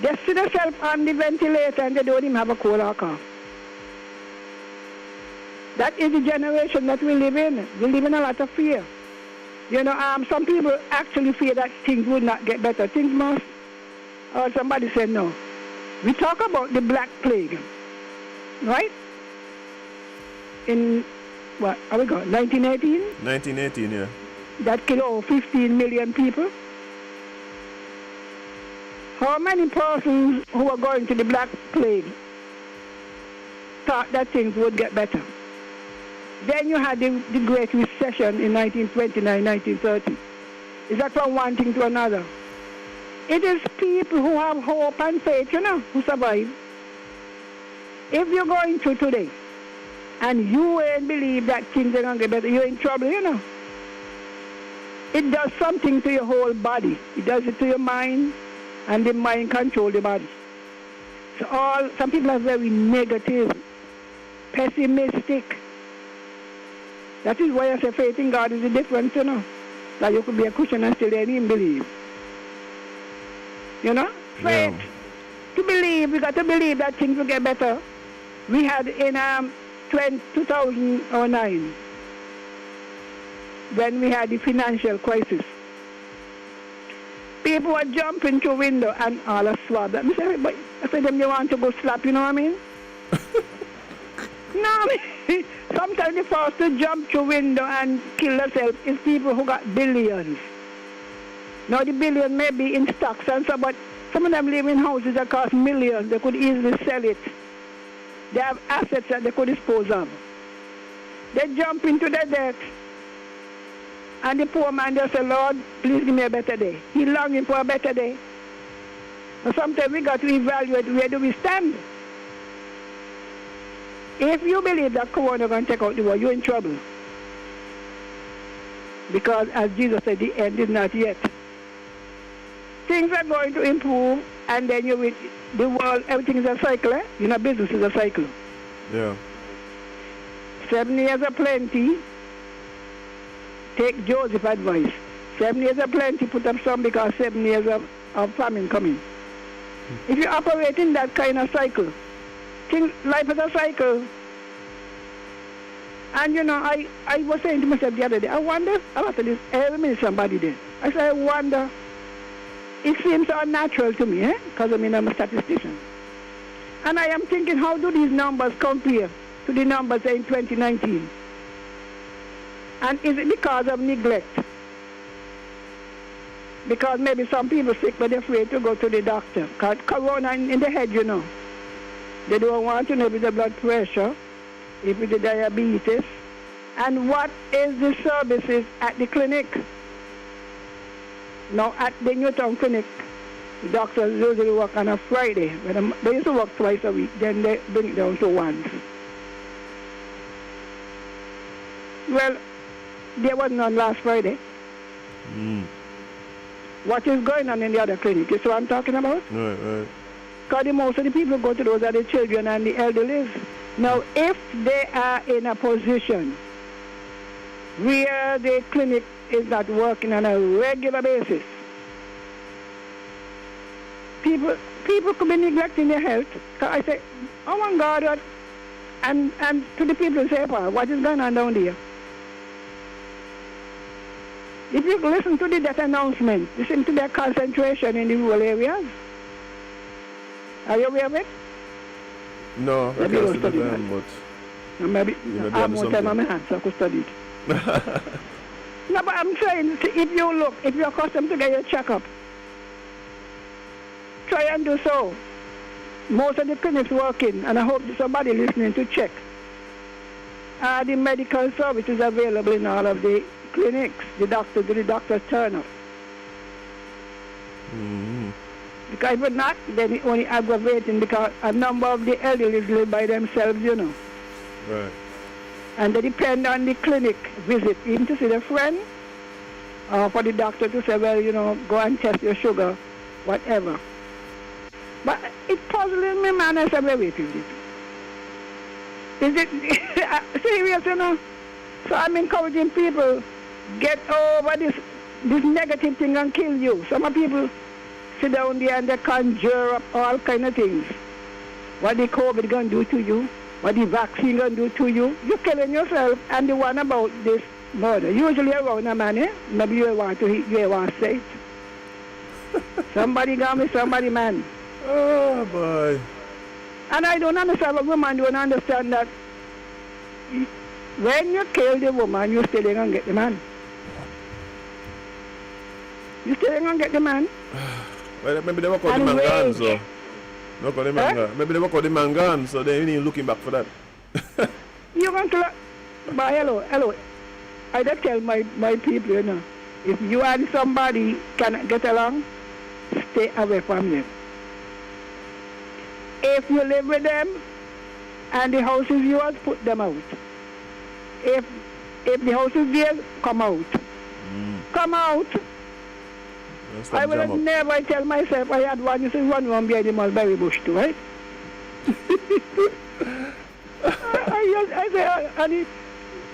they see themselves on the ventilator and they don't even have a cold or cough. That is the generation that we live in. We live in a lot of fear. You know, some people actually fear that things would not get better. Things must. Or somebody said no. We talk about the Black Plague, right? In, what, how we go, 1918? 1918, yeah. That killed over 15 million people. How many persons who were going to the Black Plague thought that things would get better? Then you had the Great Recession in 1929, 1930. Is that from one thing to another? It is people who have hope and faith, you know, who survive. If you're going through today and you ain't believe that things are going to get better, you're in trouble, you know. It does something to your whole body. It does it to your mind, and the mind controls the body. So some people are very negative, pessimistic. That is why I say faith in God is the difference, you know. That you could be a Christian and still didn't believe. You know? Faith. Yeah. To believe, we got to believe that things will get better. We had in 2009, when we had the financial crisis, people were jumping through window and all are swab. I said, them you want to go slap, you know what I mean? No, I mean, sometimes the first to jump through window and kill themselves is people who got billions. Now the billion may be in stocks and so, but some of them live in houses that cost millions. They could easily sell it. They have assets that they could dispose of. They jump into the debt. And the poor man just said, Lord, please give me a better day. He longing for a better day. So sometimes we got to evaluate where do we stand. If you believe that corona is going to take out the world, you're in trouble. Because as Jesus said, the end is not yet. Things are going to improve, and then you will, the world, everything is a cycle, eh? You know, business is a cycle. Yeah. 7 years of plenty. Take Joseph's advice. 7 years of plenty, put up some because 7 years of famine coming. If you operate in that kind of cycle, life is a cycle. And you know, I was saying to myself the other day, I wonder, after this, every minute somebody did. I said, I wonder, it seems unnatural to me, because I mean, I'm a statistician. And I am thinking, how do these numbers compare to the numbers in 2019? And is it because of neglect? Because maybe some people sick, but they're afraid to go to the doctor. Because corona in the head, you know. They don't want to know if it's the blood pressure, if it's the diabetes, and what is the services at the clinic. Now, at the Newtown Clinic, the doctors usually work on a Friday. They used to work twice a week, then they bring it down to once. Well, there was none last Friday. What is going on in the other clinic? You see what I'm talking about? Right. Because most of the people go to those are the children and the elderly. Now, if they are in a position where the clinic is not working on a regular basis, people could be neglecting their health. So I say, oh my God, what? And to the people who say, what is going on down there? If you listen to the death announcement, listen to their concentration in the rural areas. Are you aware of it? No, I can't study them, but... No, maybe I have more time on my hands, so I could study it. No, but I'm saying, if you're accustomed to get your checkup, try and do so. most of the clinics working, and I hope somebody listening to check. Are the medical services available in all of the clinics? The doctors turn up. Mm-hmm. Because if not, then it's only aggravating because a number of the elderly live by themselves, you know. Right. And they depend on the clinic visit, even to see their friend, or for the doctor to say, well, you know, go and test your sugar, whatever. But it's puzzling me, man. I said, wait a minute. Is it serious, you know? So I'm encouraging people, get over this negative thing and kill you. Some people sit down there and they conjure up all kind of things. What the COVID going to do to you, what the vaccine going to do to you. You're killing yourself. And the one about this murder, usually around a man, eh? Maybe you want to say it. Somebody got me, somebody man. Oh, boy. And I don't understand, a woman don't understand that when you kill the woman, you still ain't gonna get the man. You still ain't gonna get the man. Well, maybe they work out the man gone, so. Look at the man gone. Maybe they work out the man gone, so they ain't looking back for that. You're going to but hello. I just tell my people, you know, if you and somebody cannot get along, stay away from them. If you live with them and the house is yours, put them out. If the house is theirs, come out. Come out. I will never tell myself I had one. You see, one behind the mulberry bush too, right? I say, honey,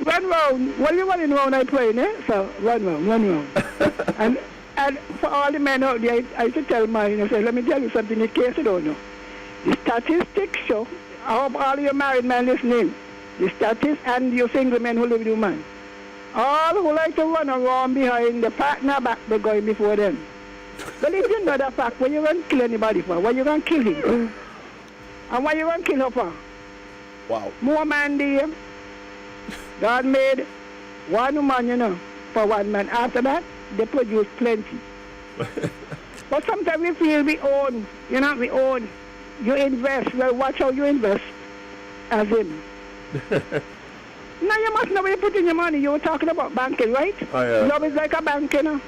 run round. What you running round? I playing, eh? So run round. and for all the men out there, I used to tell mine. I say, let me tell you something in case you don't know. The statistics show, I hope all your married men listening, the statistics and your single men who live with women, all who like to run around behind the partner back, they're going before them. But if you know that fact, what you going to kill anybody for? What you going to kill him? And what you going to kill her for? Wow. More man there. God made one woman, you know, for one man. After that, they produce plenty. But sometimes we feel we own, you know, we own. You invest, well, watch how you invest as him. Now you must know where you put in your money. You were talking about banking, right? Oh, yeah. Love is like a bank, you know.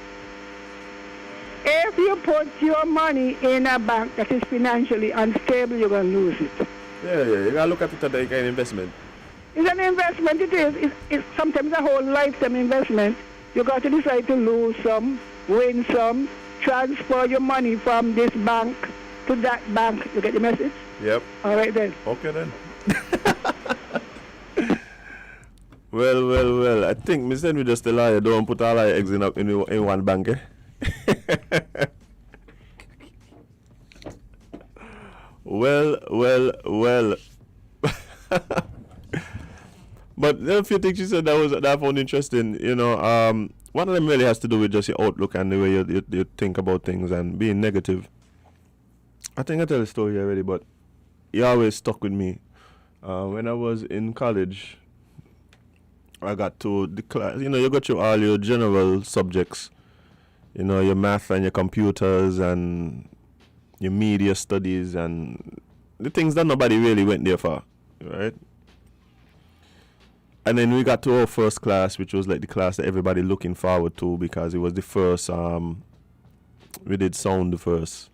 If you put your money in a bank that is financially unstable, you're going to lose it. Yeah, you got to look at it as like an investment. It's an investment, it is. It's sometimes a whole lifetime investment. You got to decide to lose some, win some, transfer your money from this bank to that bank. You get the message? Yep. All right then. Okay then. Well. I think me said we just tell her don't put all our eggs in one bank, eh? Well. But there are a few things she said that I found interesting. You know, one of them really has to do with just your outlook and the way you think about things and being negative. I think I tell the story already, but it always stuck with me. When I was in college, I got to the class. You know, you got all your general subjects. You know, your math and your computers and your media studies and the things that nobody really went there for, right? And then we got to our first class, which was like the class that everybody looking forward to because it was the first. We did sound first.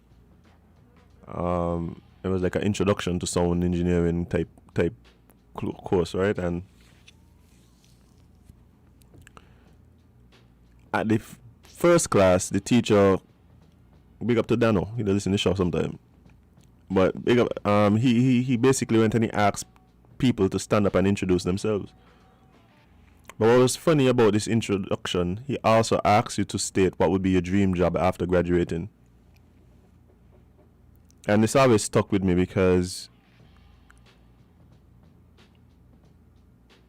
It was like an introduction to sound engineering type course, right? And at the first class, the teacher, big up to Dano, he does listen to the show sometime. But big up, he basically went and he asked people to stand up and introduce themselves. But what was funny about this introduction, he also asked you to state what would be your dream job after graduating. And this always stuck with me because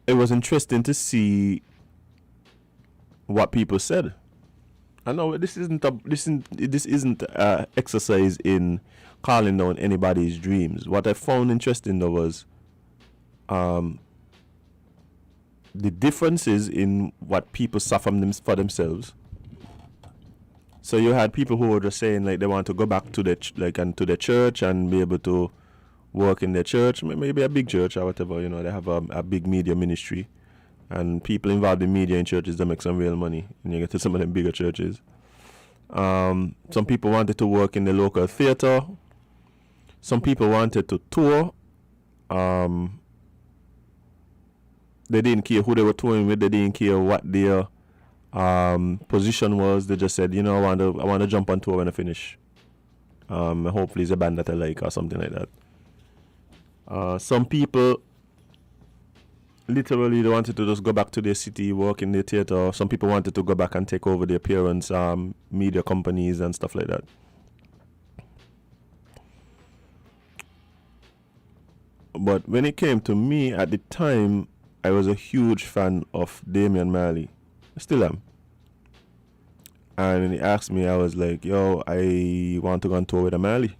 it was interesting to see what people said. I know this isn't a exercise in calling down anybody's dreams. What I found interesting though was the differences in what people saw for themselves. So you had people who were just saying like they want to go back to their to their church and be able to work in their church, maybe a big church or whatever. You know, they have a big media ministry, and people involved in media in churches, they make some real money. And you get to some of them bigger churches. Some people wanted to work in the local theater. Some people wanted to tour. They didn't care who they were touring with. They didn't care what their position was. They just said, you know, I want to jump on tour when I finish. Hopefully it's a band that I like or something like that. Some people literally they wanted to just go back to their city, work in their theater. Some people wanted to go back and take over their parents' media companies and stuff like that. But when it came to me at the time, I was a huge fan of Damian Marley. I still am. And when he asked me, I was like, yo, I want to go on tour with Marley.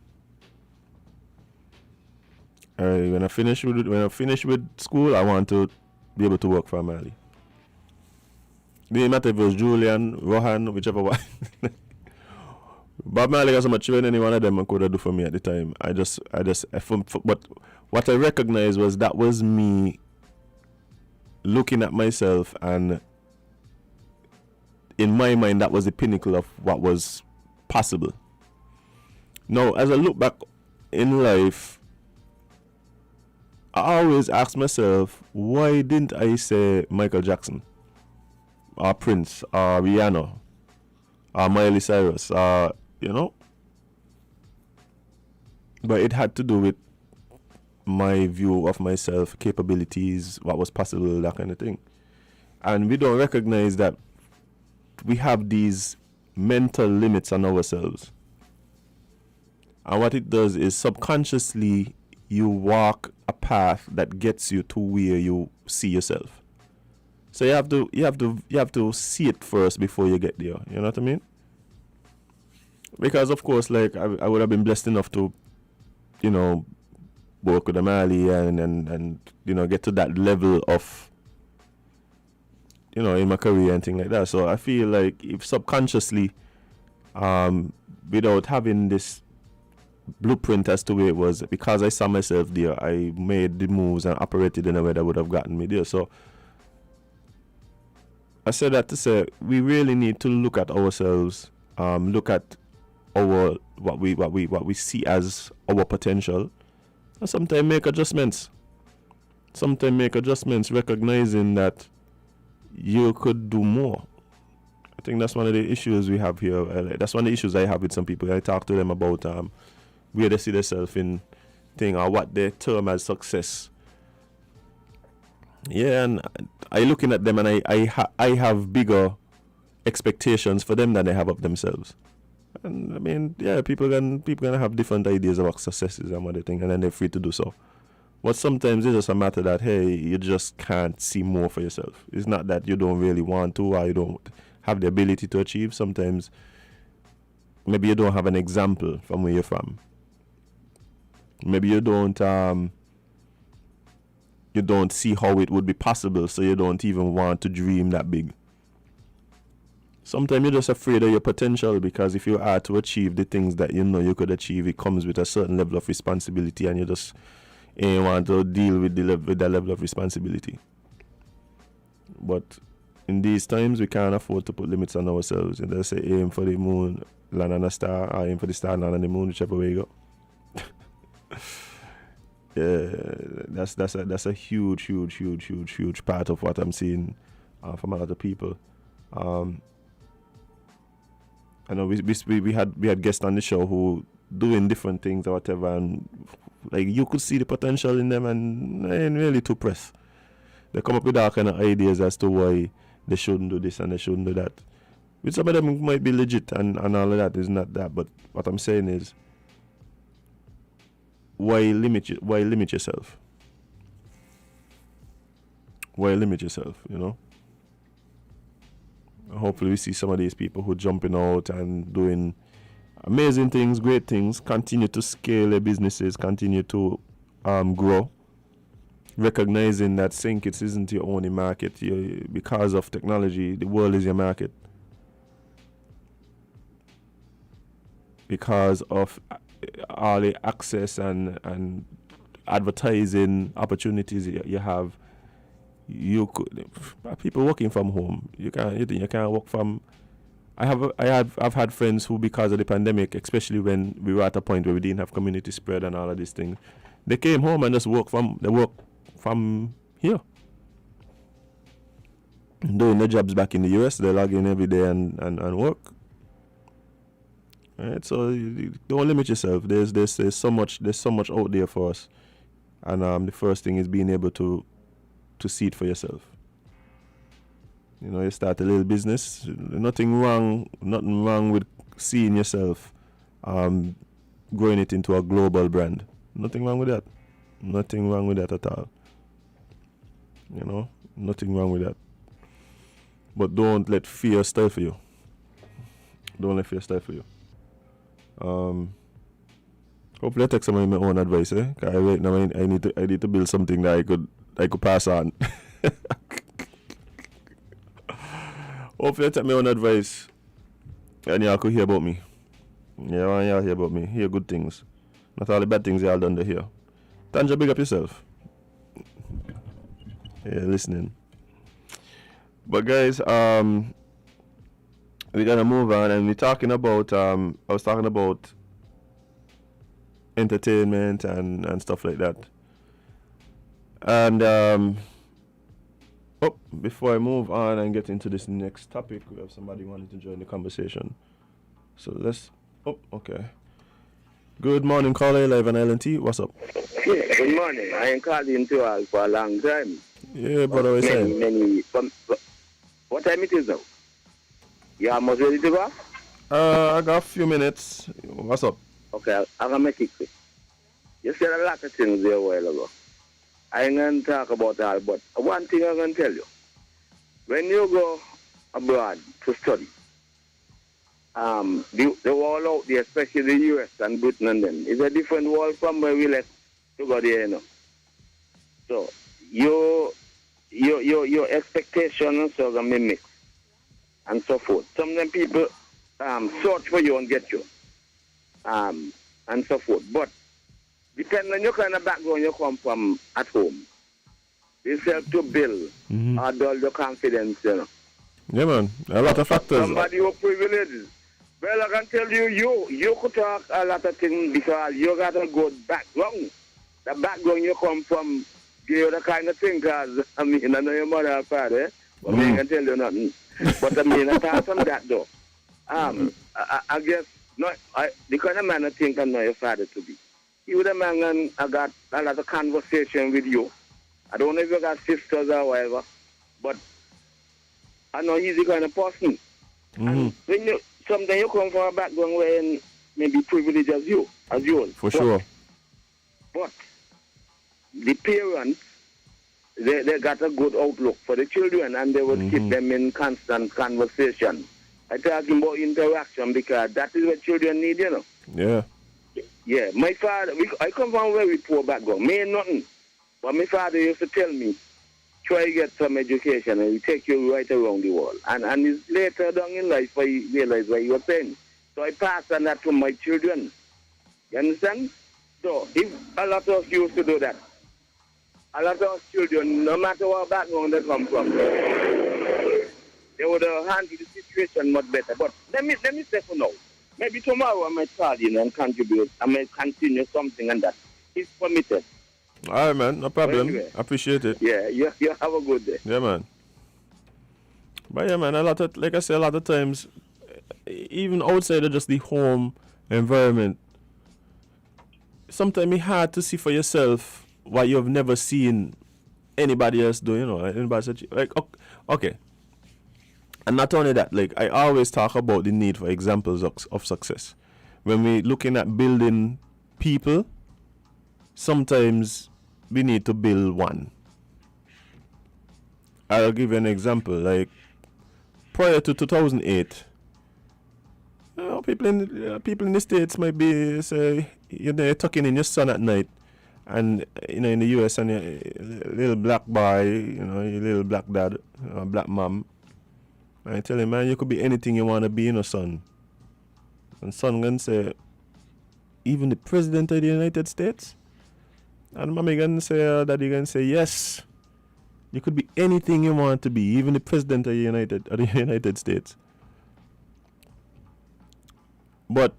When I finish with school, I want to be able to work for Marley. It didn't matter if it was Julian, Rohan, whichever one. Bob Marley got so much than any one of them could do for me at the time. But what I recognized was that was me looking at myself, and in my mind, that was the pinnacle of what was possible. Now, as I look back in life, I always ask myself, why didn't I say Michael Jackson, or Prince, or Rihanna, or Miley Cyrus, you know? But it had to do with my view of myself, capabilities, what was possible, that kind of thing. And we don't recognize that we have these mental limits on ourselves. And what it does is subconsciously you walk a path that gets you to where you see yourself. So you have to see it first before you get there. You know what I mean? Because of course, like I would have been blessed enough to, you know, work with Marley and you know, get to that level of, you know, in my career and things like that. So I feel like if subconsciously, without having this blueprint as to where it was, because I saw myself there, I made the moves and operated in a way that would have gotten me there. So I said that to say we really need to look at ourselves, look at our what we see as our potential, and sometimes make adjustments. Recognizing that you could do more. I think that's one of the issues we have here. That's one of the issues I have with some people. I talk to them about where they see themselves in thing or what they term as success. Yeah, and I looking at them and I have bigger expectations for them than they have of themselves. And I mean, yeah, people gonna have different ideas about successes and what they think, and then they're free to do so. But sometimes it's just a matter that, hey, you just can't see more for yourself. It's not that you don't really want to or you don't have the ability to achieve. Sometimes maybe you don't have an example from where you're from. Maybe you don't see how it would be possible, so you don't even want to dream that big. Sometimes you're just afraid of your potential, because if you are to achieve the things that you know you could achieve, it comes with a certain level of responsibility, and you just ain't want to deal with that level of responsibility. But in these times, we can't afford to put limits on ourselves. And they say aim for the moon, land on a star, or aim for the star, land on the moon, whichever way you go. Yeah, that's a huge part of what I'm seeing from a lot of people. I know we had guests on the show who doing different things or whatever, and like you could see the potential in them, and they ain't really too pressed. They come up with all kind of ideas as to why they shouldn't do this and they shouldn't do that. With some of them might be legit and all of that is not that, but what I'm saying is, why limit yourself? Why limit yourself, you know? Hopefully we see some of these people who jumping out and doing amazing things, great things, continue to scale their businesses, continue to grow, recognizing that St. Kitts isn't your only market. Because of technology, the world is your market. Because of all the access and advertising opportunities you have. You could people working from home. You can't work from. I've had friends who, because of the pandemic, especially when we were at a point where we didn't have community spread and all of these things, they came home and just work from here. Doing their jobs back in the US, they log in every day and work. Right, so you don't limit yourself. There's so much out there for us, and the first thing is being able to see it for yourself. You know, you start a little business. Nothing wrong with seeing yourself growing it into a global brand. Nothing wrong with that. Nothing wrong with that at all. You know, nothing wrong with that. But don't let fear stifle you. Don't let fear stifle you. Hopefully I take some of my own advice, eh? 'Cause right now I need to build something that I could pass on. Hopefully I take my own advice and y'all could hear about me. Yeah, I want y'all hear about me. Hear good things. Not all the bad things y'all done to hear. Tanja, big up yourself. Yeah, listening. But guys, we're gonna move on, and we're talking about I was talking about entertainment and stuff like that. And before I move on and get into this next topic, we have somebody wanting to join the conversation. So okay. Good morning, caller, live on LNT. What's up? Yeah, good morning. I ain't called in to all for a long time. Yeah, brother, what's saying? What time it is now? You almost ready to go? I got a few minutes. What's up? Okay, I'm going to make it quick. You said a lot of things there a while ago. I ain't going to talk about all, but one thing I'm going to tell you. When you go abroad to study, the world out there, especially the US and Britain and them, is a different world from where we left to go there, you know. So, your expectations are going to be mixed and so forth. Some of them people search for you and get you, and so forth. But depending on your kind of background you come from at home, it's help to build or build your confidence, you know. Yeah, man. A lot of factors. Somebody who privileged. Well, I can tell you could talk a lot of things because you got a good background. The background you come from, you know, the kind of thing, because, I mean, I know your mother and father, but I can tell you nothing. But I mean, apart from that, though, I guess, the kind of man I think I know your father to be. He was a man, and I got a lot of conversation with you. I don't know if you got sisters or whatever, but I know he's the kind of person. And when sometimes you come from a background where maybe privileged as you. For sure. But the parents, they got a good outlook for the children, and they would keep them in constant conversation. I'm talking about interaction because that is what children need, you know. Yeah. Yeah, my father, I come from a very poor background. Me ain't nothing. But my father used to tell me, try to get some education and it take you right around the world. And it's later down in life I realized what he was saying. So I pass on that to my children. You understand? So if a lot of us used to do that, a lot of us children, no matter what background they come from, they would handle the situation much better. But let me say for now, maybe tomorrow I might call in and contribute. I might continue something and that. It's permitted. All right, man. No problem. Anyway, I appreciate it. Yeah, you have a good day. Yeah, man. But yeah, man, like I said, a lot of times, even outside of just the home environment, sometimes it's hard to see for yourself what you've never seen anybody else do, you know. Like, okay. And not only that, like, I always talk about the need for examples of success. When we're looking at building people, sometimes we need to build one. I'll give you an example. Like, prior to 2008, you know, people in the States might be, say, you're tucking in your son at night, and, you know, in the US, and a little black boy, you know, your little black dad, black mom, and I tell him, man, you could be anything you want to be, you know, son. And son gonna say, even the president of the United States? And mommy gonna say, daddy gonna say, yes, you could be anything you want to be, even the president of the United States. But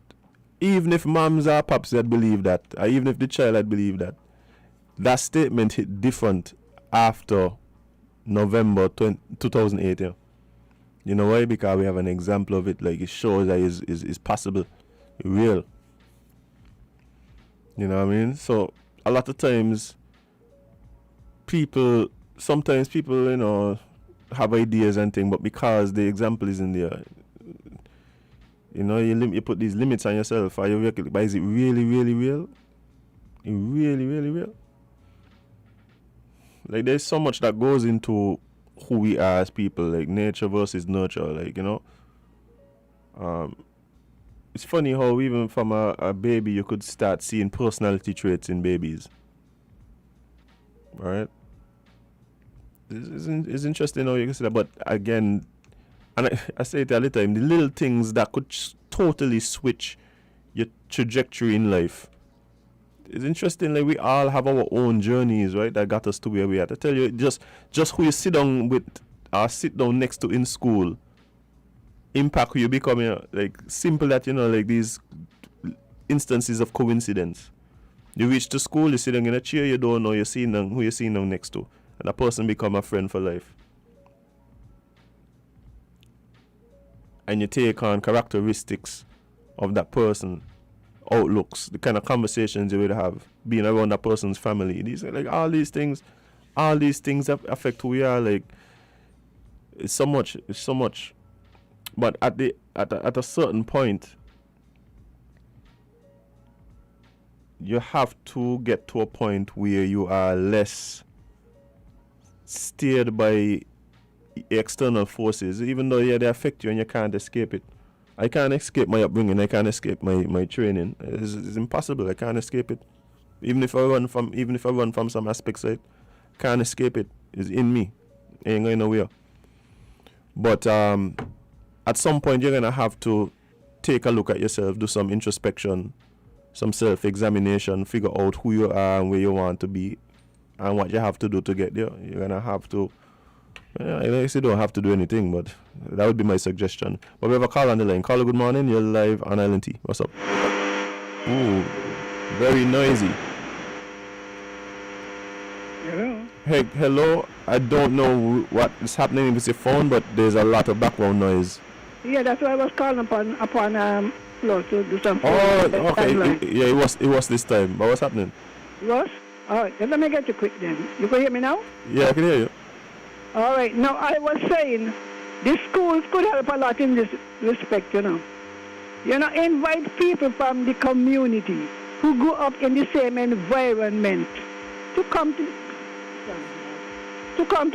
even if moms or pops had believed that, or even if the child had believed that, that statement hit different after November 2008. Yeah. You know why? Because we have an example of it. Like, it shows that is possible, real. You know what I mean? So a lot of times, sometimes people, you know, have ideas and things, but because the example isn't there, you know, you put these limits on yourself. Are you, but is it really, really real? Really, really real? Like, there's so much that goes into who we are as people, like nature versus nurture, like, you know. It's funny how even from a baby you could start seeing personality traits in babies. Alright? It's interesting how you can see that, but again, and I say it all the time, the little things that could totally switch your trajectory in life. It's interesting, like, we all have our own journeys, right, that got us to where we are. I tell you, just who you sit down with or sit down next to in school impact who you become, you know, like, simple that, you know, like these instances of coincidence. You reach to school, you sit down in a chair, you don't know who you're seeing down next to, and that person become a friend for life. And you take on characteristics of that person, outlooks, the kind of conversations you would have, being around that person's family. These, like, all these things affect who we are. Like, it's so much. But at a certain point, you have to get to a point where you are less steered by external forces, even though they affect you and you can't escape it. I can't escape my upbringing. I can't escape my training. It's impossible. I can't escape it. Even if I run from some aspects of it, can't escape it. It's in me. Ain't going nowhere. But at some point, you're gonna have to take a look at yourself, do some introspection, some self-examination, figure out who you are and where you want to be, and what you have to do to get there. You're gonna have to. I guess you don't have to do anything, but that would be my suggestion. But we have a call on the line. Caller, good morning. You're live on Island T. What's up? Ooh, very noisy. Hello. Hey, hello. I don't know what is happening with your phone, but there's a lot of background noise. Yeah, that's why I was calling upon Flo to do some. Oh, okay. Yeah, it was this time. But what's happening? Ross? All right, let me get you quick then. You can hear me now? Yeah, I can hear you. All right. Now, I was saying the schools could help a lot in this respect, you know. You know, invite people from the community who grew up in the same environment to come to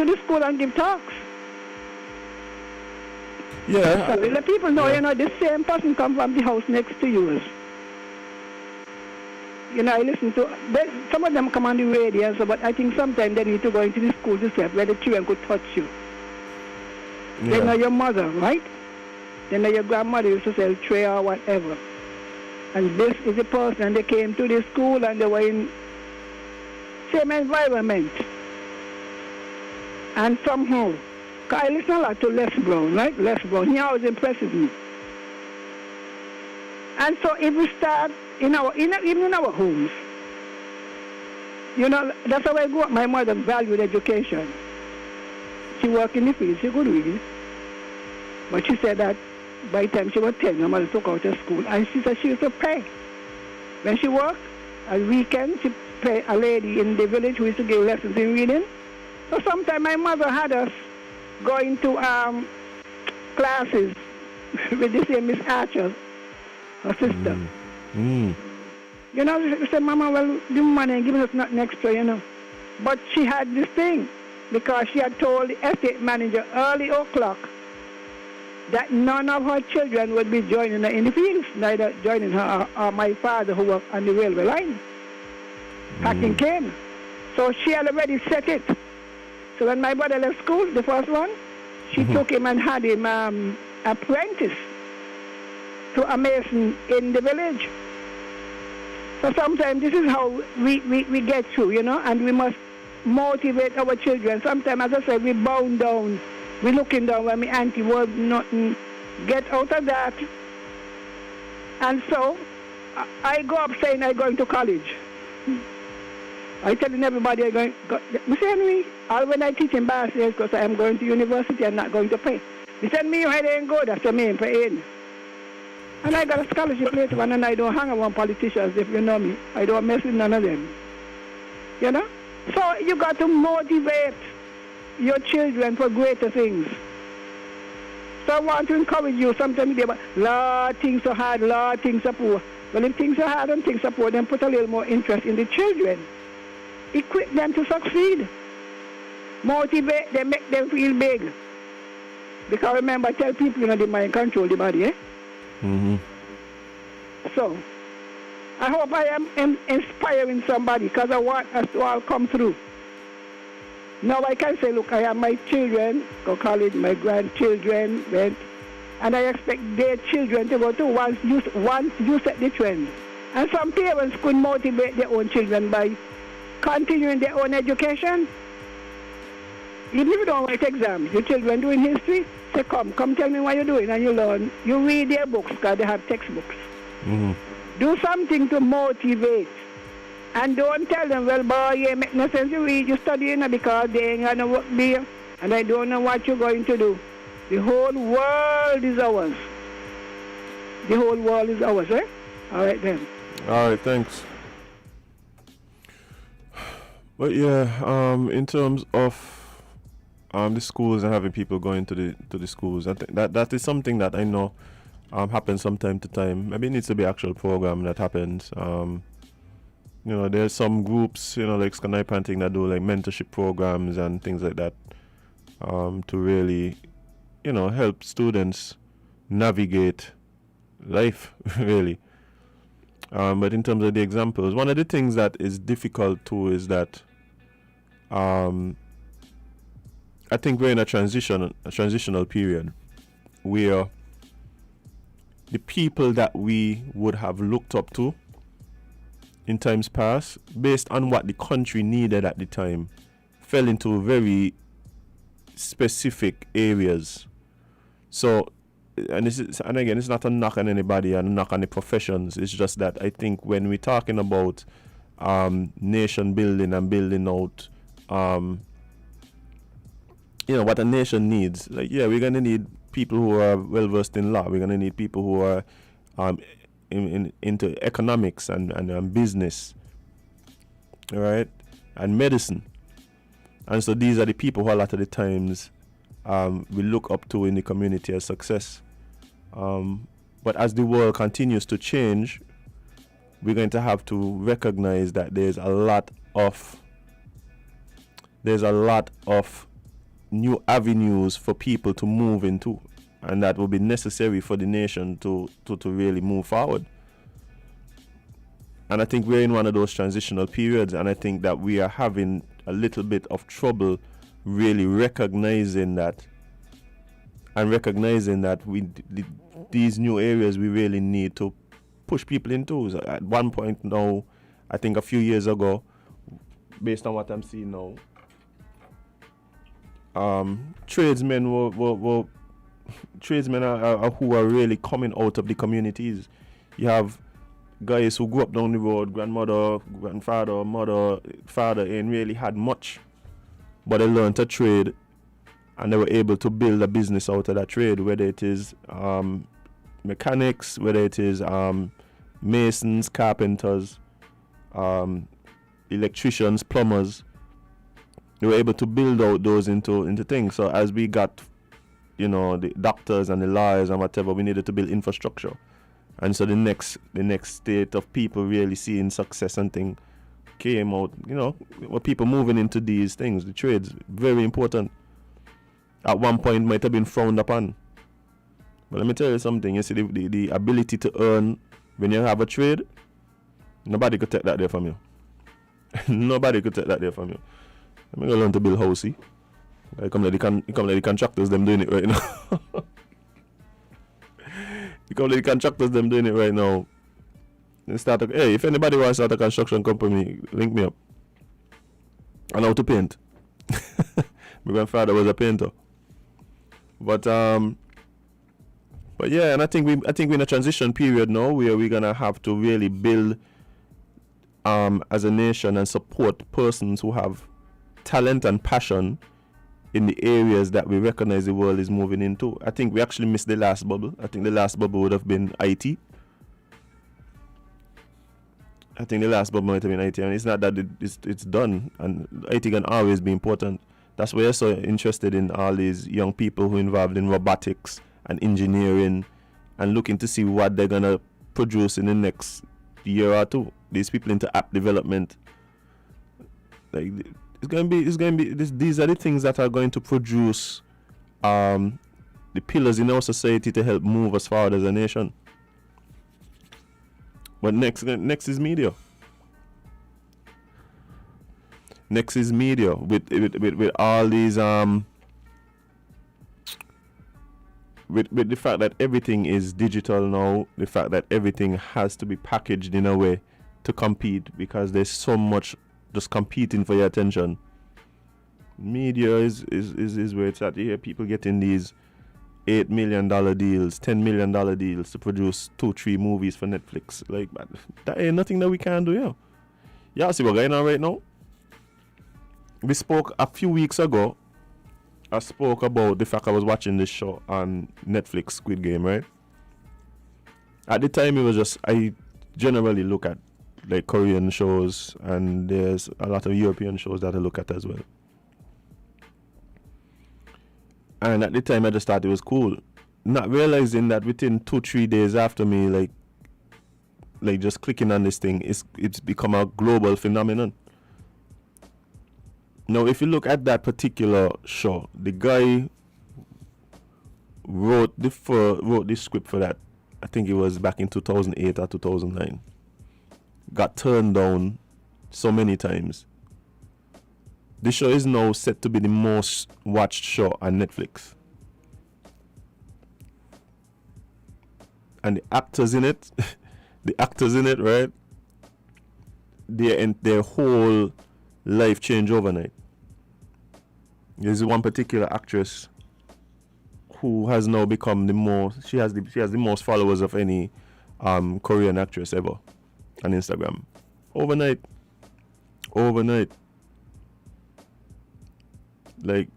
the school and give talks. Yeah. So let people know, you know, the same person come from the house next to yours. You know, I listen to, some of them come on the radio, so, but I think sometimes they need to go into the school themselves where the children could touch you. Yeah. They know your mother, right? They know your grandmother used to sell tray or whatever. And this is the person, and they came to the school and they were in same environment. And somehow, cause I listen a lot to Les Brown, right? Les Brown, he always impresses me. And so if we start even in our homes, you know, that's how I grew up. My mother valued education. She worked in the field, she could read. But she said that by the time she was 10, her mother took her out of school, and she said she used to pay. When she worked, on weekends, she paid a lady in the village who used to give lessons in reading. So sometimes my mother had us going to classes with the same Miss Archer, her sister. You know, she said, Mama, well, the money ain't giving us nothing extra, you know. But she had this thing, because she had told the estate manager early o'clock that none of her children would be joining her in the fields, neither joining her or my father who worked on the railway line, packing cane. So she had already set it. So when my brother left school, the first one, she took him and had him apprentice to a mason in the village. So sometimes this is how we get through, you know, and we must motivate our children. Sometimes, as I said, we bound down. We looking down when my auntie was nothing. Get out of that. And so I go up saying I'm going to college. I telling everybody I'm going. Mr. Henry, all when I teach in Barcelona, because I am going to university, I'm not going to pay. He said, me, your head ain't good. I said, me ain't paying. And I got a scholarship later on, and I don't hang around politicians, if you know me. I don't mess with none of them. You know? So you got to motivate your children for greater things. So I want to encourage you. Sometimes they say, Lord, things are hard, Lord, things are poor. Well, if things are hard and things are poor, then put a little more interest in the children. Equip them to succeed. Motivate them, make them feel big. Because remember, I tell people, you know, the mind control the body, eh? Mm-hmm. So, I hope I am inspiring somebody, because I want us to all come through. Now I can say, look, I have my children, go college, my grandchildren, went, and I expect their children to go too once you set the trend. And some parents could motivate their own children by continuing their own education. Even if you don't write exams, your children doing history, say, come tell me what you're doing, and you learn. You read their books, because they have textbooks. Mm-hmm. Do something to motivate. And don't tell them, well, boy, it make no sense to read, you study, because they ain't going to work there, and I don't know what you're going to do. The whole world is ours. The whole world is ours, eh? All right, then. All right, thanks. But yeah, in terms of the schools and having people going to the schools, I think that is something that I know happens from time to time. Maybe it needs to be an actual program that happens. You know, there's some groups, you know, like Skype and thing that do like mentorship programs and things like that, to really, you know, help students navigate life, really. But in terms of the examples, one of the things that is difficult too is that I think we're in a transitional period where the people that we would have looked up to in times past, based on what the country needed at the time, fell into very specific areas. So, and again, it's not a knock on anybody and a knock on the professions. It's just that I think when we're talking about nation building and building out, you know, what a nation needs. Like, yeah, we're gonna need people who are well versed in law. We're gonna need people who are into economics and business, all right, and medicine. And so these are the people who a lot of the times we look up to in the community as success. But as the world continues to change, we're going to have to recognize that there's a lot of new avenues for people to move into, and that will be necessary for the nation to really move forward. And I think we're in one of those transitional periods, and I think that we are having a little bit of trouble really recognizing that, and recognizing that these new areas we really need to push people into. So at one point now, I think a few years ago, based on what I'm seeing now, tradesmen were tradesmen are who are really coming out of the communities. You have guys who grew up down the road, grandmother, grandfather, mother, father, ain't really had much, but they learned to trade, and they were able to build a business out of that trade, whether it is mechanics, whether it is masons, carpenters, electricians, plumbers. They were able to build out those into things. So as we got, you know, the doctors and the lawyers and whatever, we needed to build infrastructure. And so the next state of people really seeing success and thing came out, you know, with people moving into these things, the trades, very important. At one point might have been frowned upon. But let me tell you something, you see the ability to earn when you have a trade, nobody could take that there from you. Nobody could take that there from you. I'm going to learn to build housey. You come like the contractors, them doing it right now. You come like the contractors, them doing it right now. Hey, if anybody wants to start a construction company, link me up. I know how to paint. My grandfather was a painter. But yeah, and I think we're in a transition period now where we're gonna have to really build as a nation and support persons who have talent and passion in the areas that we recognize the world is moving into. I think we actually missed the last bubble. I think the last bubble would have been IT. I think the last bubble might have been IT, and it's not that it's done, and IT can always be important. That's why I'm so interested in all these young people who are involved in robotics and engineering and looking to see what they're going to produce in the next year or two. These people into app development. Like, these are the things that are going to produce the pillars in our society to help move us forward as a nation. But next is media. Next is media with all these with the fact that everything is digital now, the fact that everything has to be packaged in a way to compete because there's so much just competing for your attention. Media is where it's at. You hear people getting these $8 million deals, $10 million deals to produce 2-3 movies for Netflix. Like, that ain't nothing that we can do, yeah. Y'all see what's going on right now? We spoke a few weeks ago. I spoke about the fact I was watching this show on Netflix, Squid Game, right? At the time, it was just, I generally look at like Korean shows, and there's a lot of European shows that I look at as well. And at the time, I just thought it was cool, not realizing that within 2-3 days after me, like just clicking on this thing, it's become a global phenomenon. Now, if you look at that particular show, the guy wrote the script for that. I think it was back in 2008 or 2009. Got turned down so many times. The show is now set to be the most watched show on Netflix. And the actors in it, right? Their whole life changed overnight. There's one particular actress who has now become she has the most followers of any Korean actress ever on Instagram. Overnight. Like,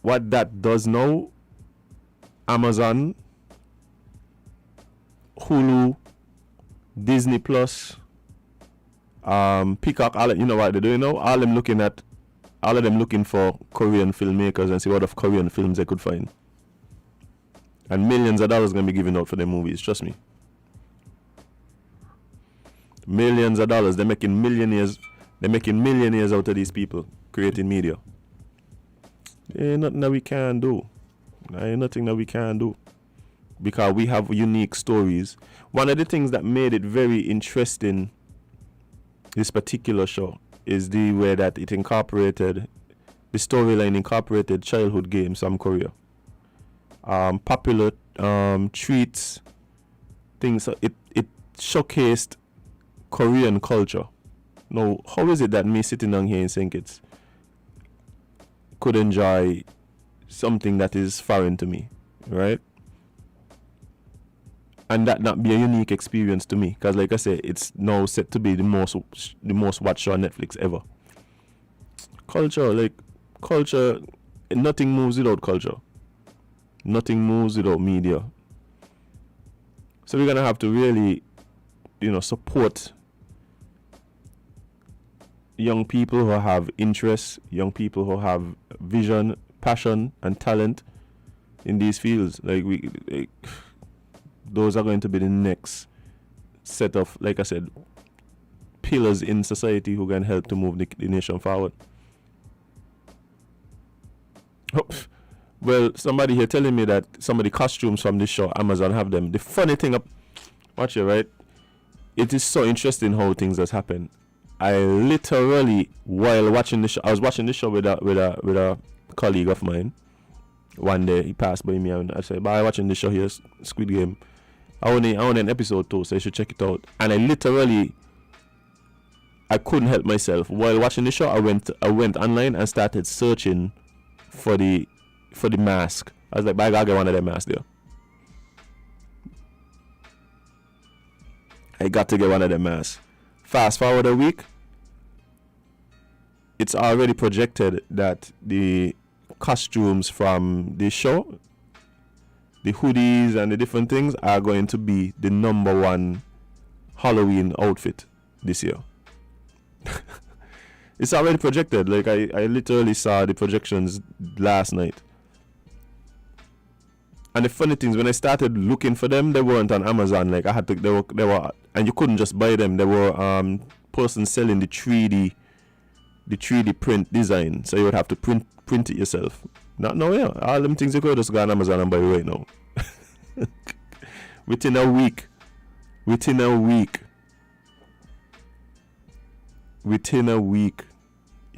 what that does now, Amazon, Hulu, Disney Plus, Peacock, you know what they're doing now? All of them looking for Korean filmmakers and see what of Korean films they could find. And millions of dollars going to be given out for their movies, trust me. Millions of dollars. They're making millionaires out of these people creating media. There ain't nothing that we can do. Because we have unique stories. One of the things that made it very interesting, this particular show, is the way that the storyline incorporated childhood games from Korea. Popular treats, things. It showcased Korean culture. Now, how is it that me sitting down here in St. Kitts could enjoy something that is foreign to me, right? And that not be a unique experience to me, because like I said, it's now set to be the most watched show on Netflix ever. Culture, nothing moves without culture. Nothing moves without media. So we're gonna have to really, support young people who have interests, young people who have vision, passion, and talent in these fields. Those are going to be the next set of, like I said, pillars in society who can help to move the nation forward. Oh, well, somebody here telling me that some of the costumes from this show, Amazon have them. The funny thing, watch it, right? It is so interesting how things has happened. I literally, while watching the show, I was watching the show with a colleague of mine. One day he passed by me and I said, "By watching the show here, Squid Game," I only in episode 2, so you should check it out. And I couldn't help myself while watching the show. I went online and started searching for the mask. I was like, I gotta get one of them masks there. I got to get one of them masks. Fast forward a week, it's already projected that the costumes from the show, the hoodies and the different things, are going to be the #1 Halloween outfit this year. It's already projected. Like I literally saw the projections last night. And the funny things, when I started looking for them, they weren't on Amazon. Like I had to, they were, and you couldn't just buy them. There were persons selling the 3D print design, so you would have to print it yourself. Not now, yeah. All them things you could just go on Amazon and buy right now. Within a week. You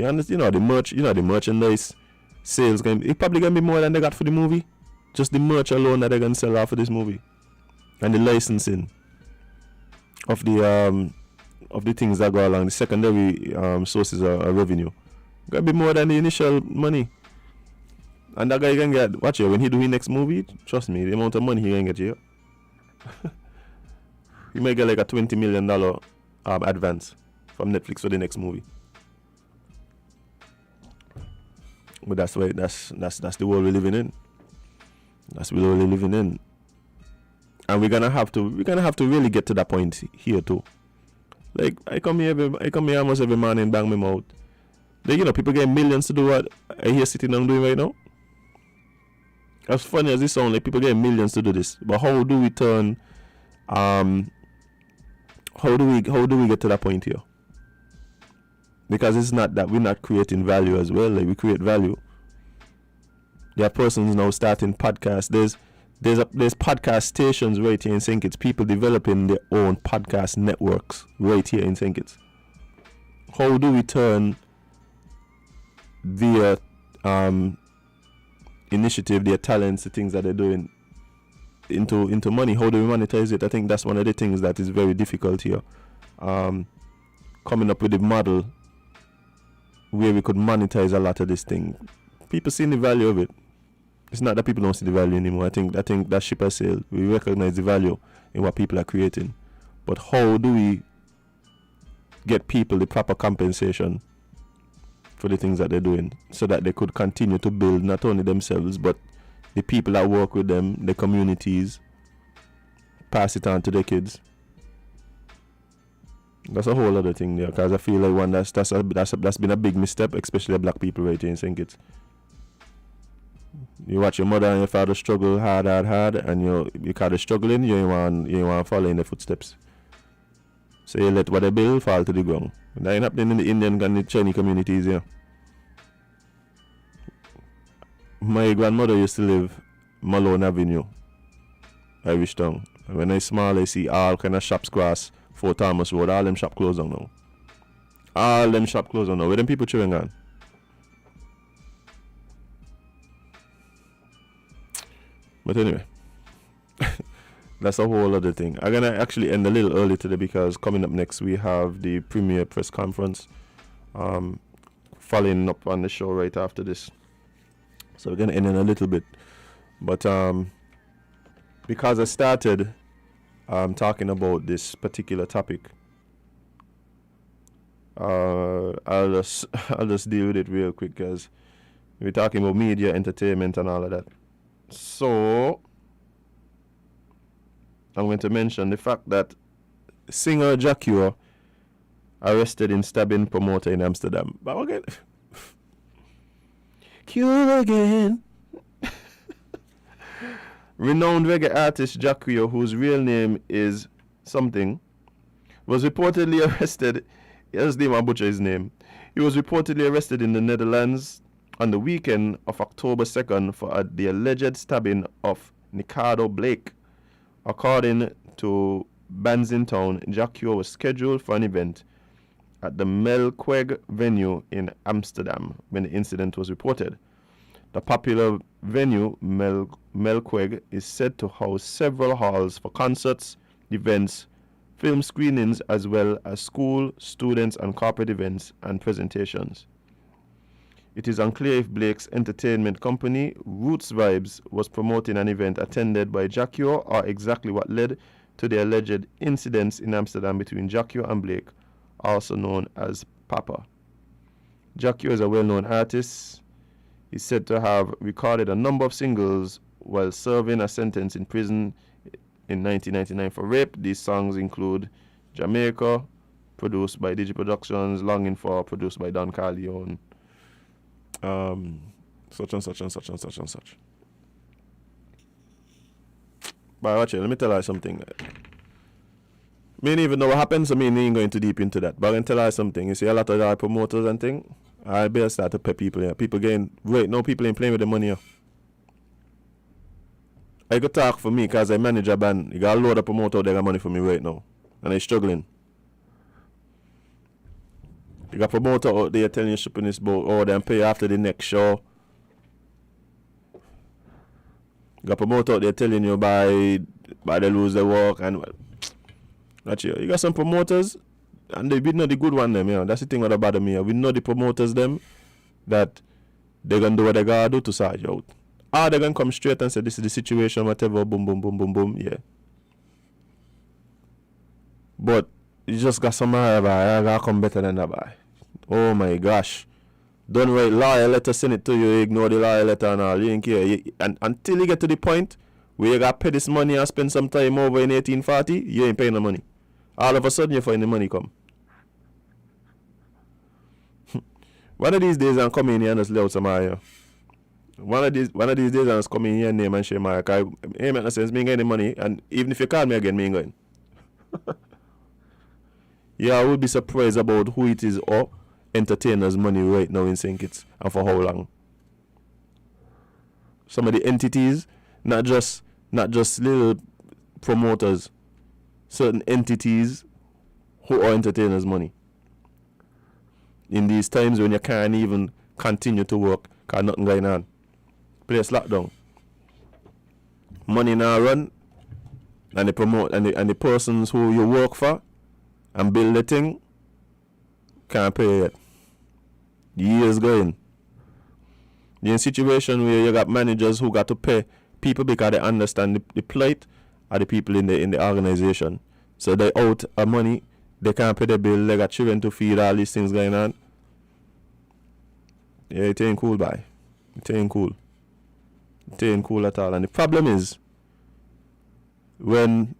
understand? The merchandise sales probably gonna be more than they got for the movie. Just the merch alone that they're gonna sell off for this movie, and the licensing of the things that go along, the secondary sources of revenue, gonna be more than the initial money. And that guy can get, watch it, when he do his next movie, trust me, the amount of money he can get here, he may get like a $20 million advance from Netflix for the next movie. But that's why that's the world we're living in. That's the world we're living in. And we're gonna have to really get to that point here too. Like I come here almost every morning and bang my mouth. Like, people get millions to do what I hear sitting down doing right now. As funny as it sounds, like people get millions to do this. But how do we turn how do we get to that point here? Because it's not that we're not creating value as well. Like, we create value. There are persons now starting podcasts. There's podcast stations right here in St. Kitts. People developing their own podcast networks right here in St. Kitts. How do we turn their initiative, their talents, the things that they're doing into money? How do we monetize it? I think that's one of the things that is very difficult here. Coming up with a model where we could monetize a lot of this thing. People see the value of it. It's not that people don't see the value anymore. I think that ship has sailed. We recognize the value in what people are creating. But how do we get people the proper compensation for the things that they're doing, so that they could continue to build not only themselves, but the people that work with them, the communities, pass it on to their kids? That's a whole other thing there, because I feel like that's been a big misstep, especially black people right here in St. Kitts. You watch your mother and your father struggle hard, and you kind of struggling. You want to follow in their footsteps. So you let what they build fall to the ground. That ain't happening in the Indian and the Chinese communities here. My grandmother used to live Malone Avenue, Irish Town. And when I small, I see all kind of shops across Fort Thomas Road. All them shop closed down now. Where them people chewing on? But anyway, that's a whole other thing. I'm gonna actually end a little early today, because coming up next we have the premiere press conference, following up on the show right after this. So we're gonna end in a little bit, but because I started talking about this particular topic, I'll just deal with it real quick, because we're talking about media, entertainment, and all of that. So I'm going to mention the fact that singer Jah Cure arrested in stabbing promoter in Amsterdam. But again, Cure again. Renowned reggae artist Jah Cure, whose real name is something, was reportedly arrested. Let's name and butcher his name. He was reportedly arrested in the Netherlands on the weekend of October 2nd for the alleged stabbing of Nicardo Blake. According to Banzintown, Jah Cure was scheduled for an event at the Melkweg venue in Amsterdam when the incident was reported. The popular venue, Melqueg, is said to house several halls for concerts, events, film screenings, as well as school, students, and corporate events and presentations. It is unclear if Blake's entertainment company, Roots Vibes, was promoting an event attended by Jacquio or exactly what led to the alleged incidents in Amsterdam between Jacquio and Blake, also known as Papa. Jacquio is a well-known artist. He's said to have recorded a number of singles while serving a sentence in prison in 1999 for rape. These songs include Jamaica, produced by Digi Productions, Longing For, produced by Don Carleone, such and such and such and such and such. But watch it, let me tell you something. Me ain't even know what happened, so me ain't going too deep into that. But I can tell you something. You see a lot of our promoters and things, I better start to pay people here. People getting, right now people ain't playing with the money here. I could talk for me because I manage a band. You got a load of promoters out there got money for me right now. And I'm struggling. You got promoter out there telling you shipping this boat, oh, then pay after the next show. You got promoter out there telling you by they lose their work and not you. You got some promoters and we know the good one them, you know. That's the thing that bother me. We know the promoters them that they're gonna do what they gotta do to sort you out. Or they're gonna come straight and say this is the situation, whatever, boom, boom, boom, boom, boom, yeah. But you just got some I gotta come better than that boy. Oh my gosh. Don't write lawyer letter, send it to you, ignore the lawyer letter and all. You ain't care. And until you get to the point where you gotta pay this money and spend some time over in 1840, you ain't paying the money. All of a sudden you find the money come. One of these days I'm coming here and just lay out some here. One of these days I'm just coming here and name and share my cause it ain't make no sense me ain't getting the money, and even if you call me again, me ain't going. Yeah, I would be surprised about who it is or entertainers' money right now in St. Kitts and for how long. Some of the entities, not just little promoters, certain entities who are entertainers' money. In these times when you can't even continue to work because nothing going on. Place lockdown. Money now run and they promote and the persons who you work for and build the thing can't pay yet. Years going. You're in a situation where you got managers who got to pay people because they understand the plight of the people in the organization. So they out of money, they can't pay the bill, they got children to feed, all these things going on. Yeah, it ain't cool, bye. It ain't cool. It ain't cool at all. And the problem is when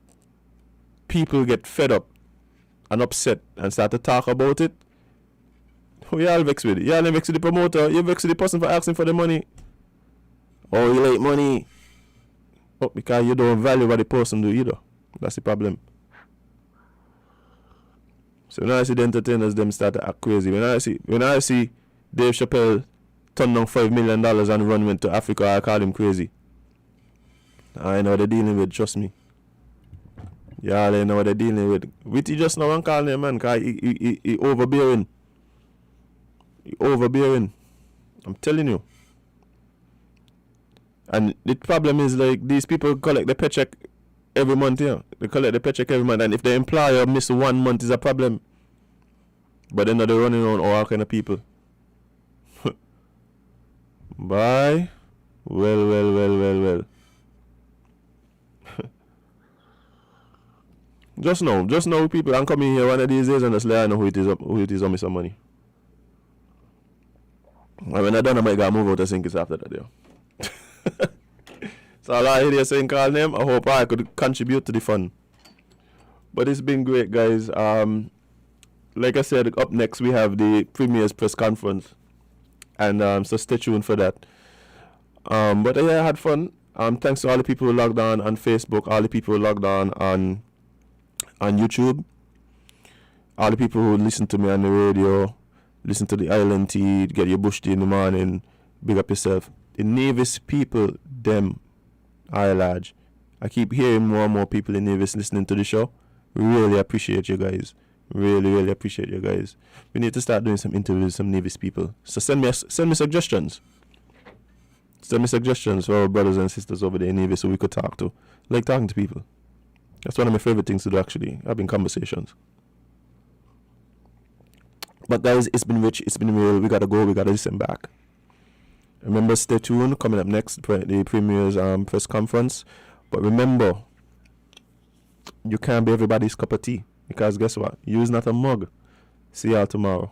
people get fed up and upset and start to talk about it, who you all vexed with? You all vexed with the promoter, you vexed with the person for asking for the money. Oh, you like money. Oh, because you don't value what the person do either. That's the problem. So when I see the entertainers them start to act crazy, when I see Dave Chappelle turn down $5 million and run went to Africa, I call him crazy. I know what they're dealing with, trust me. Y'all know what they're dealing with. Witty just now and call him, man, because he overbearing. He overbearing. I'm telling you. And the problem is, like, these people collect the paycheck every month, yeah. They collect the paycheck every month, and if the employer miss 1 month is a problem. But then they're running around all kind of people. Bye. Well. Just know people, I'm coming here one of these days and just let I know who it is on me some money. And when I done, I might go move out to St. Kitts after that, yeah. So all I hear saying call name, I hope I could contribute to the fun. But it's been great, guys. Like I said, up next we have the Premier's press conference. And so stay tuned for that. But yeah, I had fun. Thanks to all the people who logged on Facebook, all the people who logged on YouTube, all the people who listen to me on the radio, listen to the Island Tea, get your bush tea in the morning, big up yourself. The Nevis people, them, I large. I keep hearing more and more people in Nevis listening to the show. Really appreciate you guys. Really appreciate you guys. We need to start doing some interviews with some Nevis people. So send me suggestions. Send me suggestions for our brothers and sisters over there in Nevis so we could talk to. I like talking to people. That's one of my favorite things to do, actually, having conversations. But guys, it's been rich, it's been real. We gotta go, we gotta listen back. Remember, stay tuned. Coming up next, the Premier's press conference. But remember, you can't be everybody's cup of tea. Because guess what? You's not a mug. See y'all tomorrow.